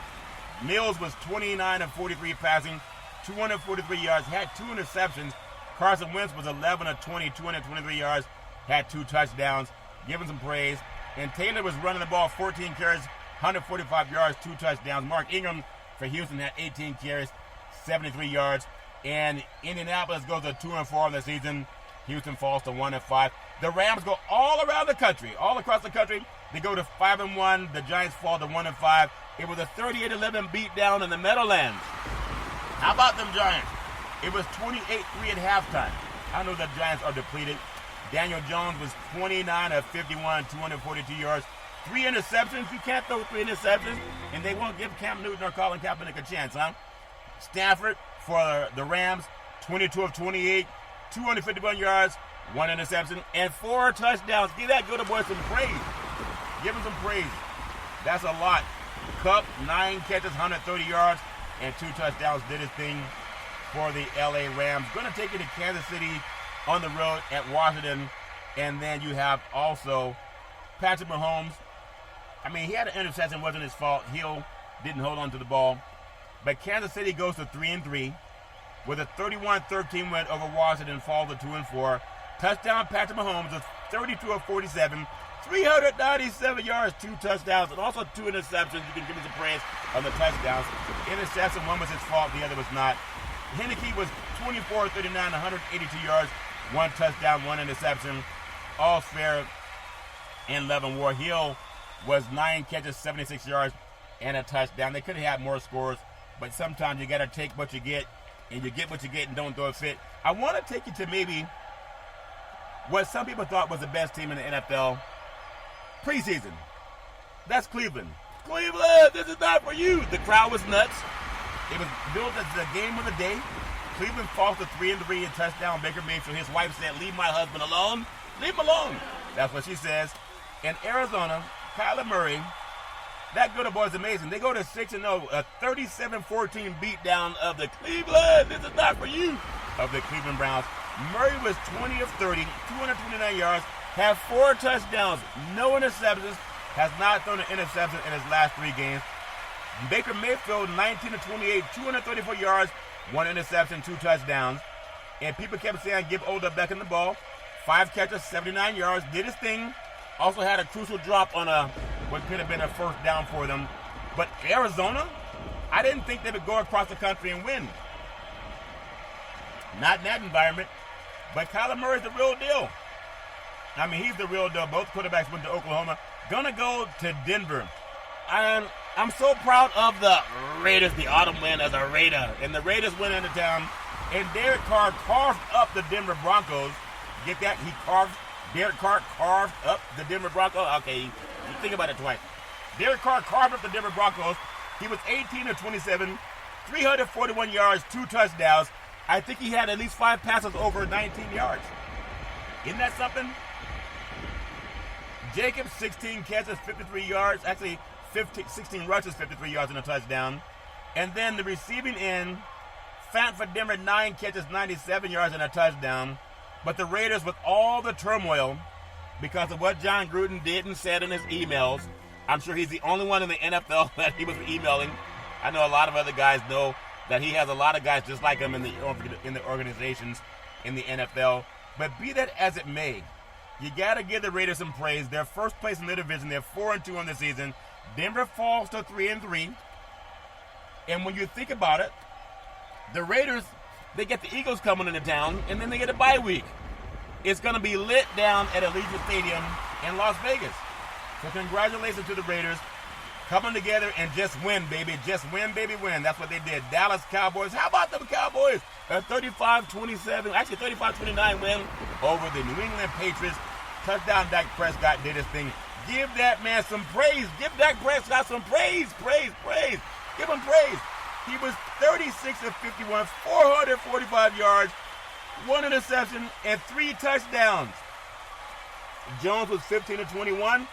Mills was 29 of 43 passing, 243 yards, had 2 interceptions. Carson Wentz was 11 of 20, 223 yards, had 2 touchdowns. Give him some praise. And Taylor was running the ball 14 carries, 145 yards, 2 touchdowns. Mark Ingram for Houston had 18 carries, 73 yards. And Indianapolis goes to 2-4 on the season. Houston falls to 1-5. The Rams go all around the country, all across the country. They go to 5-1. The Giants fall to 1-5. It was a 38-11 beatdown in the Meadowlands. How about them Giants? It was 28-3 at halftime. I know the Giants are depleted. Daniel Jones was 29 of 51, 242 yards, 3 interceptions. You can't throw 3 interceptions, and they won't give Cam Newton or Colin Kaepernick a chance, huh? Stafford for the Rams, 22 of 28, 251 yards, 1 interception, and 4 touchdowns. Give that good boy some praise. Give him some praise. That's a lot. Kupp, 9 catches, 130 yards, and 2 touchdowns. Did his thing for the LA Rams. Going to take you to Kansas City on the road at Washington. And then you have also Patrick Mahomes. I mean, he had an interception. Wasn't his fault. Hill didn't hold on to the ball. But Kansas City goes to 3-3 with a 31-13 win over Washington, falls to 2-4. Touchdown Patrick Mahomes with 32 of 47, 397 yards, 2 touchdowns, and also 2 interceptions. You can give me some praise on the touchdowns. Interception, one was his fault, the other was not. Henneke was 24 of 39, 182 yards, 1 touchdown, 1 interception. All fair and Levin War. Hill was 9 catches, 76 yards, and a touchdown. They could have had more scores, but sometimes you got to take what you get, and you get what you get and don't throw a fit. I want to take you to maybe what some people thought was the best team in the NFL preseason. That's Cleveland. Cleveland, this is not for you. The crowd was nuts. It was billed as the game of the day. Cleveland falls to 3-3 in touchdown. Baker Mayfield, his wife said, "Leave my husband alone. Leave him alone." That's what she says. In Arizona, Kyler Murray, that good boy is amazing. They go to 6-0, a 37-14 beatdown of the Cleveland. This is not for you. Of the Cleveland Browns. Murray was 20 of 30, 229 yards, had 4 touchdowns, no interceptions, has not thrown an interception in his last 3 games. Baker Mayfield, 19 of 28, 234 yards, 1 interception, 2 touchdowns. And people kept saying, give Odell Beckham the ball. 5 catches, 79 yards, did his thing. Also had a crucial drop on what could have been a first down for them. But Arizona, I didn't think they would go across the country and win. Not in that environment. But Kyler Murray's the real deal. I mean, he's the real deal. Both quarterbacks went to Oklahoma. Gonna go to Denver. I'm so proud of the Raiders, the autumn win as a Raider. And the Raiders went into town. And Derek Carr carved up the Denver Broncos. Get that? Derek Carr carved up the Denver Broncos. Okay, you think about it twice. Derek Carr carved up the Denver Broncos. He was 18 of 27, 341 yards, 2 touchdowns. I think he had at least 5 passes over 19 yards. Isn't that something? Jacobs, 16 catches, 53 yards. Actually, 16 rushes, 53 yards and a touchdown. And then the receiving end, Fant for Denver, 9 catches, 97 yards and a touchdown. But the Raiders, with all the turmoil, because of what John Gruden did and said in his emails, I'm sure he's the only one in the NFL that he was emailing. I know a lot of other guys know that he has a lot of guys just like him in the organizations in the NFL. But be that as it may, you got to give the Raiders some praise. They're first place in their division. They're 4-2 on the season. Denver falls to 3-3. And when you think about it, the Raiders, they get the Eagles coming into town, and then they get a bye week. It's going to be lit down at Allegiant Stadium in Las Vegas. So congratulations to the Raiders. Coming together and just win, baby. Just win, baby, win. That's what they did. Dallas Cowboys. How about them Cowboys? A 35-27, actually 35-29 win over the New England Patriots. Touchdown Dak Prescott did his thing. Give that man some praise. Give Dak Prescott some praise. Praise. Give him praise. He was 36 of 51, 445 yards, 1 interception, and 3 touchdowns. Jones was 15 of 21.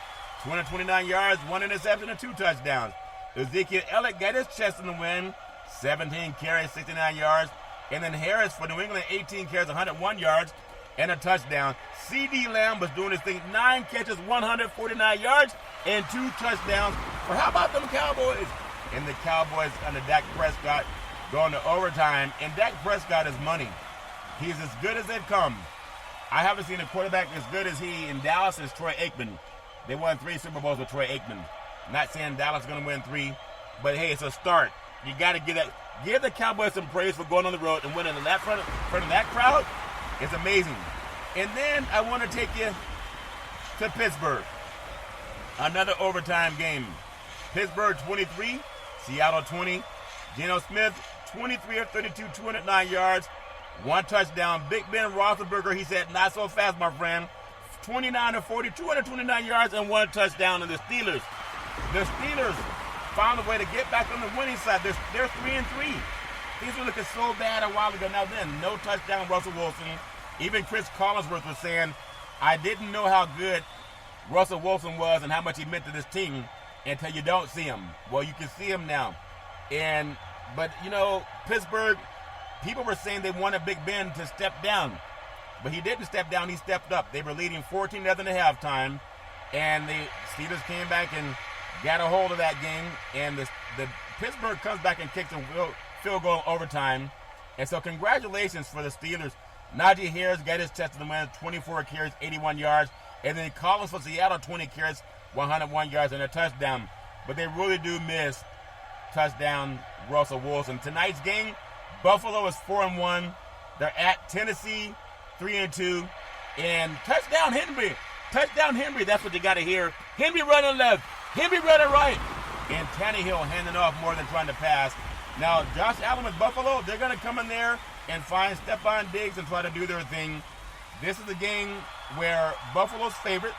229 yards, 1 interception, and 2 touchdowns. Ezekiel Elliott got his chest in the win, 17 carries, 69 yards. And then Harris for New England, 18 carries, 101 yards, and a touchdown. C.D. Lamb was doing his thing, 9 catches, 149 yards, and 2 touchdowns. Or how about them Cowboys? in the Cowboys under Dak Prescott going to overtime. And Dak Prescott is money. He's as good as they've come. I haven't seen a quarterback as good as he in Dallas as Troy Aikman. They won 3 Super Bowls with Troy Aikman. Not saying Dallas is going to win 3, but hey, it's a start. You got to give the Cowboys some praise for going on the road and winning in that front of that crowd. It's amazing. And then I want to take you to Pittsburgh. Another overtime game. Pittsburgh 23, Seattle 20. Geno Smith 23 of 32, 209 yards, 1 touchdown. Big Ben Roethlisberger, he said, not so fast, my friend. 29 of 40, 229 yards and 1 touchdown. And the Steelers found a way to get back on the winning side. They're 3-3. These were looking so bad a while ago. Now then, no touchdown, Russell Wilson. Even Chris Collinsworth was saying, I didn't know how good Russell Wilson was and how much he meant to this team until you don't see him. Well, you can see him now. But, you know, Pittsburgh, people were saying they wanted Big Ben to step down. But he didn't step down, he stepped up. They were leading 14-0 at halftime. And the Steelers came back and got a hold of that game. And the Pittsburgh comes back and kicks a field goal in overtime. And so congratulations for the Steelers. Najee Harris got his test of the win, 24 carries, 81 yards. And then Collins for Seattle, 20 carries, 101 yards and a touchdown. But they really do miss touchdown Russell Wilson. Tonight's game, Buffalo is 4-1. They're at Tennessee, 3-2. And touchdown Henry. Touchdown Henry, that's what you got to hear. Henry running left, Henry running right. And Tannehill handing off more than trying to pass. Now, Josh Allen with Buffalo, they're going to come in there and find Stephon Diggs and try to do their thing. This is the game where Buffalo's favorite.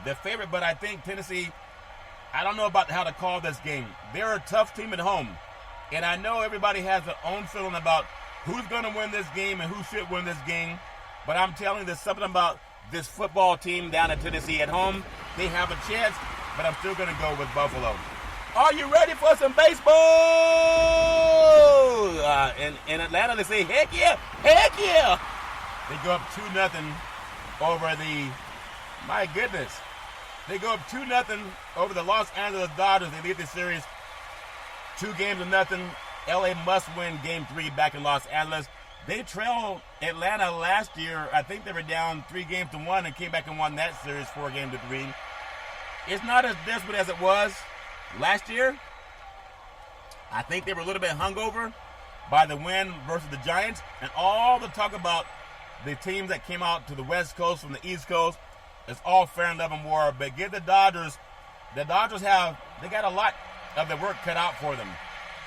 They're favorite, but I think Tennessee, I don't know about how to call this game. They're a tough team at home. And I know everybody has their own feeling about who's going to win this game and who should win this game. But I'm telling you, there's something about this football team down in Tennessee at home. They have a chance, but I'm still going to go with Buffalo. Are you ready for some baseball? In Atlanta, they say, heck yeah, heck yeah. They go up 2-0 over my goodness. They go up 2-0 over the Los Angeles Dodgers. They lead the series 2-0. LA must win Game 3 back in Los Angeles. They trailed Atlanta last year. I think they were down 3-1 and came back and won that series 4-3. It's not as desperate as it was last year. I think they were a little bit hungover by the win versus the Giants. And all the talk about the teams that came out to the West Coast from the East Coast, it's all fair and love and war. But give the Dodgers got a lot of the work cut out for them.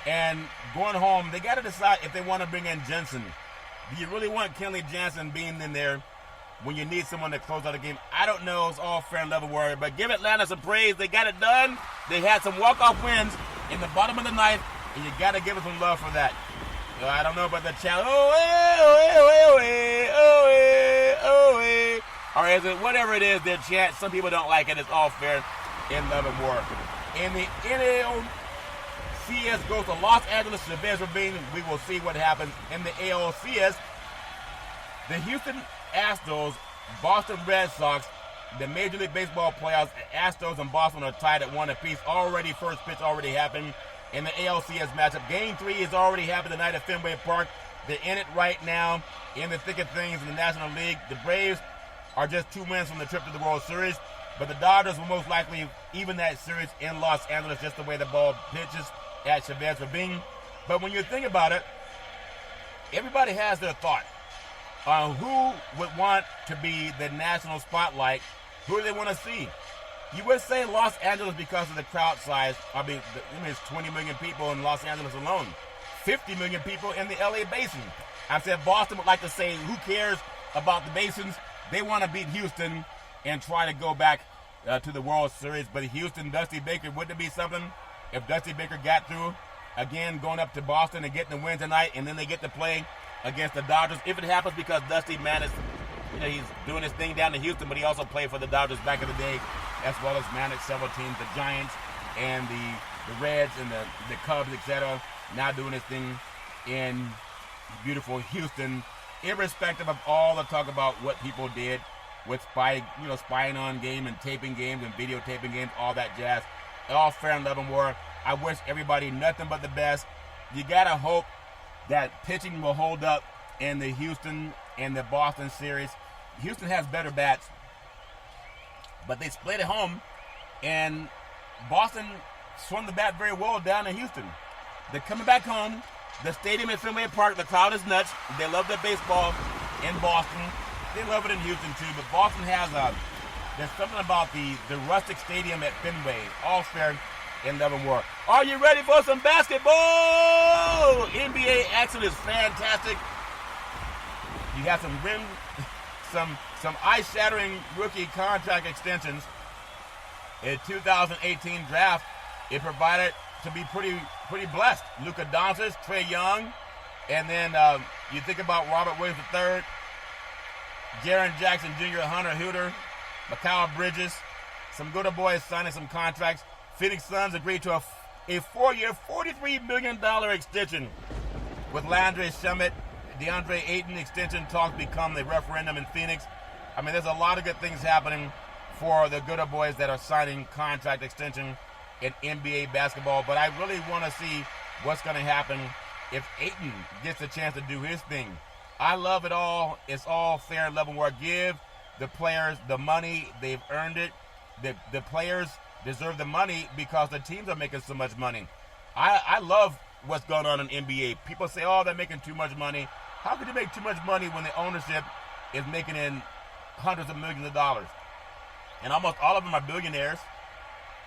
And going home, they got to decide if they want to bring in Jensen. Do you really want Kenley Jansen being in there when you need someone to close out a game? I don't know. It's all fair and love and war. But give Atlanta some praise. They got it done. They had some walk-off wins in the bottom of the ninth, and you got to give them some love for that. I don't know about the challenge. Or is it whatever it is, their chant? Some people don't like it. It's all fair in love and war. In the NLCS goes to Los Angeles. Chavez Ravine. We will see what happens in the ALCS. The Houston Astros, Boston Red Sox, the Major League Baseball playoffs, Astros and Boston are tied at 1 apiece. Already, first pitch already happened in the ALCS matchup. Game 3 has already happened tonight at Fenway Park. They're in it right now, in the thick of things in the National League. The Braves are just 2 wins from the trip to the World Series, but the Dodgers will most likely even that series in Los Angeles, just the way the ball pitches at Chavez Ravine. But when you think about it, everybody has their thought on who would want to be the national spotlight. Who do they want to see? You would say Los Angeles because of the crowd size. I mean, it's 20 million people in Los Angeles alone. 50 million people in the LA Basin. I said Boston would like to say, who cares about the basins? They want to beat Houston and try to go back to the World Series. But Houston, Dusty Baker, wouldn't it be something if Dusty Baker got through again, going up to Boston and getting the win tonight, and then they get to play against the Dodgers? If it happens, because Dusty managed, he's doing his thing down in Houston, but he also played for the Dodgers back in the day, as well as managed several teams, the Giants and the Reds and the Cubs, etc. Now doing his thing in beautiful Houston, irrespective of all the talk about what people did with spying on game and taping games and videotaping games, all that jazz. All fair and love and war. I wish everybody nothing but the best. You got to hope that pitching will hold up in the Houston and the Boston series. Houston has better bats, but they split at home, and Boston swung the bat very well down in Houston. They're coming back home. The stadium at Fenway Park, the crowd is nuts. They love their baseball in Boston. They love it in Houston too, but Boston has there's something about the rustic stadium at Fenway, all fair in love and war. Are you ready for some basketball? NBA action is fantastic. You have some eye-shattering rookie contract extensions. In 2018 draft, it provided to be pretty blessed. Luka Doncic, Trae Young, and then you think about Robert Williams III, Jaren Jackson Jr., Hunter Hooter, Mikal Bridges, some good boys signing some contracts. Phoenix Suns agreed to a 4-year, $43 million extension with Landry Shamet. DeAndre Ayton extension talks become the referendum in Phoenix. I mean, there's a lot of good things happening for the good boys that are signing contract extension in NBA basketball. But I really want to see what's going to happen if Ayton gets a chance to do his thing. I love it all. It's all fair and level where give the players the money. They've earned it. The players deserve the money because the teams are making so much money. I love what's going on in NBA. People say, oh, they're making too much money. How could you make too much money when the ownership is making in hundreds of millions of dollars? And almost all of them are billionaires.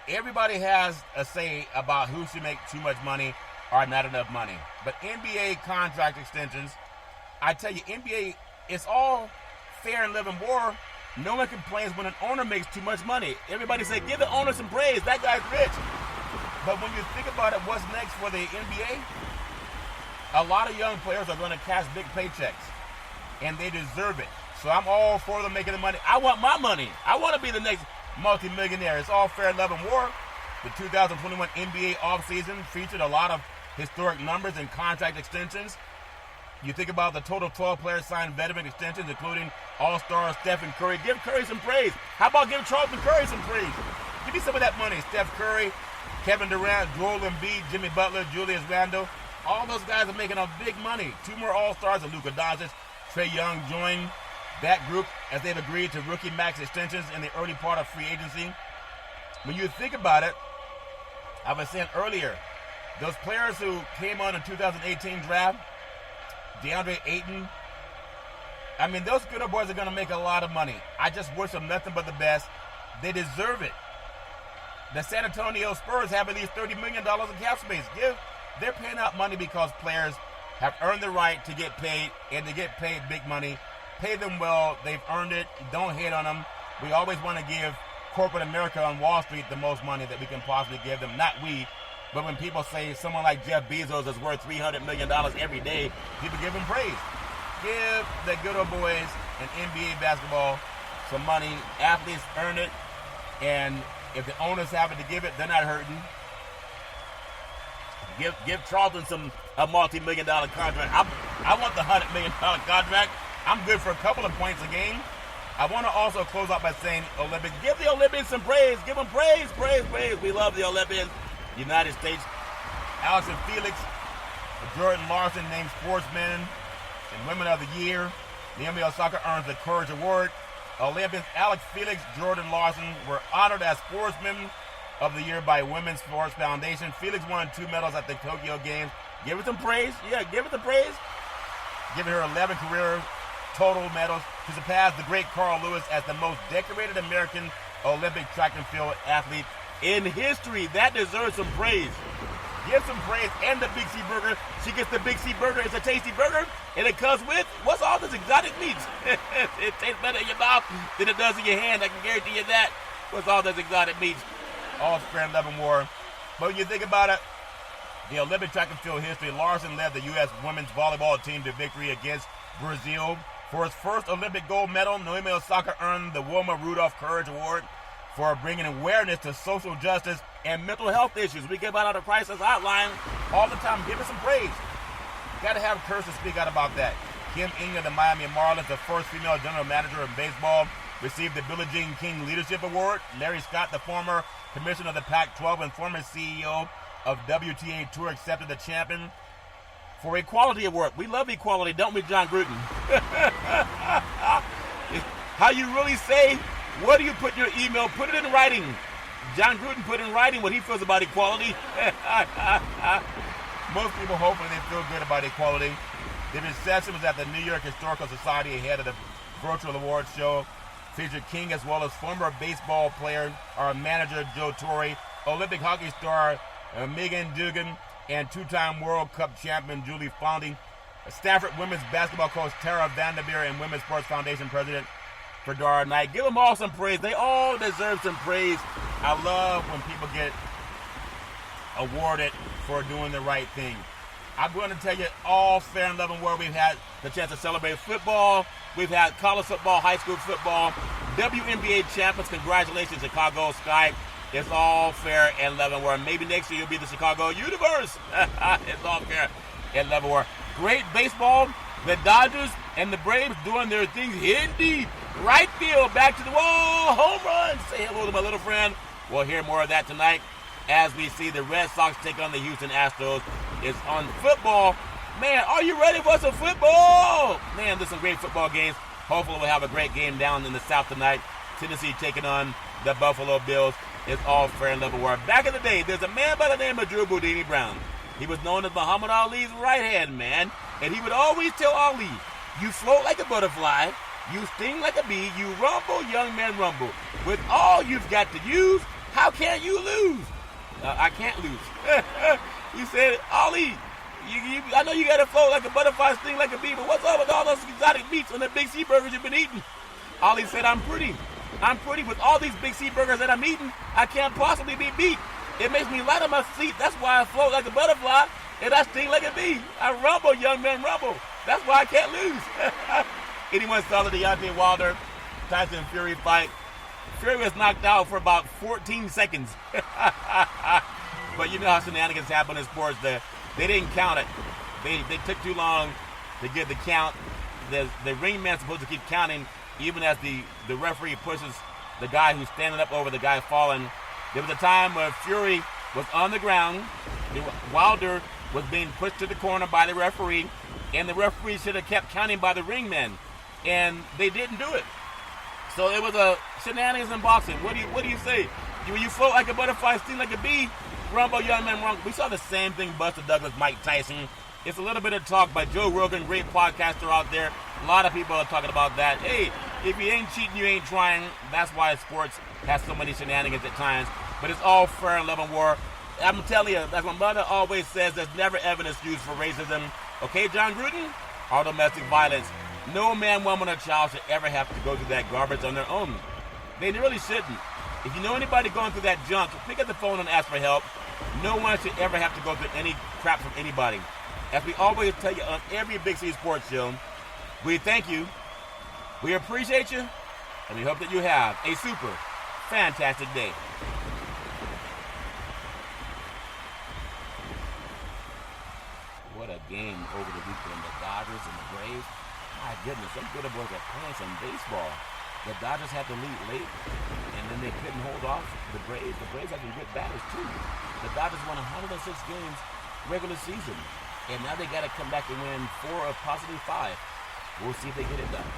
Everybody has a say about who should make too much money or not enough money. But NBA contract extensions, I tell you, NBA, it's all fair and live in war. No one complains when an owner makes too much money. Everybody say, give the owner some praise. That guy's rich. But when you think about it, what's next for the NBA? A lot of young players are going to cash big paychecks, and they deserve it. So I'm all for them making the money. I want my money. I want to be the next multimillionaire. It's all fair, love, and war. The 2021 NBA offseason featured a lot of historic numbers and contract extensions. You think about the total 12 players signed veteran extensions, including All-Star Stephen Curry. Give Curry some praise. How about give Charlton Curry some praise? Give me some of that money. Steph Curry, Kevin Durant, Joel Embiid, Jimmy Butler, Julius Randle. All those guys are making a big money. 2 more All-Stars, and Luka Doncic, Trae Young joined that group as they've agreed to rookie max extensions in the early part of free agency. When you think about it, I was saying earlier, those players who came on in 2018 draft, DeAndre Ayton, I mean, those good boys are going to make a lot of money. I just wish them nothing but the best. They deserve it. The San Antonio Spurs have at least $30 million in cap space. They're paying out money because players have earned the right to get paid, and to get paid big money. Pay them well. They've earned it. Don't hate on them. We always want to give corporate America on Wall Street the most money that we can possibly give them. Not we, but when people say someone like Jeff Bezos is worth $300 million every day, people give him praise. Give the good old boys in NBA basketball some money. Athletes earn it, and if the owners happen to give it, they're not hurting. Give Charlton a multi-million-dollar contract. I want the $100 million contract. I'm good for a couple of points a game. I want to also close out by saying Olympics. Give the Olympians some praise. Give them praise, praise, praise. We love the Olympians. United States. Alex and Felix. Jordan Larson named Sportsmen and Women of the Year. Naomi Osaka earns the Courage Award. Olympians Alex Felix, Jordan Larson were honored as Sportsmen of the Year by Women's Sports Foundation. Felix won 2 medals at the Tokyo Games. Give her some praise. Yeah, give her the praise. Giving her 11 career total medals to surpass the great Carl Lewis as the most decorated American Olympic track and field athlete in history. That deserves some praise. Give some praise. And the Big C Burger. She gets the Big C Burger. It's a tasty burger. And it comes with, what's all this exotic meats? It tastes better in your mouth than it does in your hand. I can guarantee you that. What's all this exotic meats? All square love and war. But when you think about it, the Olympic track and field history, Larson led the U.S. women's volleyball team to victory against Brazil. For his first Olympic gold medal, Naomi Osaka earned the Wilma Rudolph Courage Award for bringing awareness to social justice and mental health issues. We give out the crisis hotline all the time. Give us some praise. Got to have courage to speak out about that. Kim Ng of the Miami Marlins, the first female general manager in baseball, received the Billie Jean King Leadership Award. Larry Scott, the former commissioner of the Pac-12 and former CEO of WTA Tour accepted the champion for Equality Award. We love equality, don't we, John Gruden? How you really say, what do you put in your email? Put it in writing. John Gruden put in writing what he feels about equality. Most people hopefully they feel good about equality. The reception was at the New York Historical Society ahead of the virtual awards show. Featured King as well as former baseball player, our manager Joe Torre, Olympic hockey star Megan Dugan, and two-time World Cup champion Julie Fondy, Stafford women's basketball coach Tara Vanderveer, and Women's Sports Foundation president Ferdar Knight. Give them all some praise. They all deserve some praise. I love when people get awarded for doing the right thing. I'm going to tell you all fair and level where we've had the chance to celebrate football. We've had college football, high school football, WNBA champions. Congratulations, Chicago Sky. It's all fair and level where maybe next year you'll be the Chicago Universe. It's all fair and level where. Great baseball. The Dodgers and the Braves doing their things hitting deep. Right field, back to the wall, home run. Say hello to my little friend. We'll hear more of that tonight as we see the Red Sox take on the Houston Astros. It's on football. Man, are you ready for some football? Man, there's some great football games. Hopefully we'll have a great game down in the South tonight. Tennessee taking on the Buffalo Bills. It's all fair and level war. Back in the day, there's a man by the name of Drew Boudini Brown. He was known as Muhammad Ali's right-hand man, and he would always tell Ali, you float like a butterfly, you sting like a bee, you rumble, young man, rumble. With all you've got to use, how can you lose? I can't lose. He said, Ali, I know you got to float like a butterfly, sting like a bee, but what's up with all those exotic meats and the big sea burgers you've been eating? Ali said, I'm pretty. With all these big sea burgers that I'm eating, I can't possibly be beat. It makes me light on my feet. That's why I float like a butterfly, and I sting like a bee. I rumble, young man, rumble. That's why I can't lose. Anyone saw the Deontay Wilder Tyson Fury fight? Fury was knocked out for about 14 seconds. But you know how shenanigans happen in sports. They didn't count it. They took too long to get the count. The ring man's supposed to keep counting, even as the referee pushes the guy who's standing up over the guy falling. There was a time where Fury was on the ground. Wilder was being pushed to the corner by the referee, and the referee should have kept counting by the ringman, and they didn't do it. So it was a shenanigans in boxing. What do you say? You float like a butterfly, sting like a bee, rumble, young man, rumble. We saw the same thing Buster Douglas, Mike Tyson. It's a little bit of talk by Joe Rogan, great podcaster out there. A lot of people are talking about that. Hey, if you ain't cheating, you ain't trying. That's why sports has so many shenanigans at times. But it's all fair and level war. I'm telling you, like my mother always says, there's never evidence used for racism. Okay, John Gruden? Or domestic violence. No man, woman, or child should ever have to go through that garbage on their own. They really shouldn't. If you know anybody going through that junk, pick up the phone and ask for help. No one should ever have to go through any crap from anybody. As we always tell you on every Big C Sports show, we thank you, we appreciate you, and we hope that you have a super fantastic day. What a game over the weekend. The Dodgers and the Braves. My goodness, them good boys are playing some baseball. The Dodgers had the lead late, and then they couldn't hold off the Braves. The Braves had some good batters, too. The Dodgers won 106 games regular season, and now they got to come back and win 4 or possibly 5. We'll see if they get it done.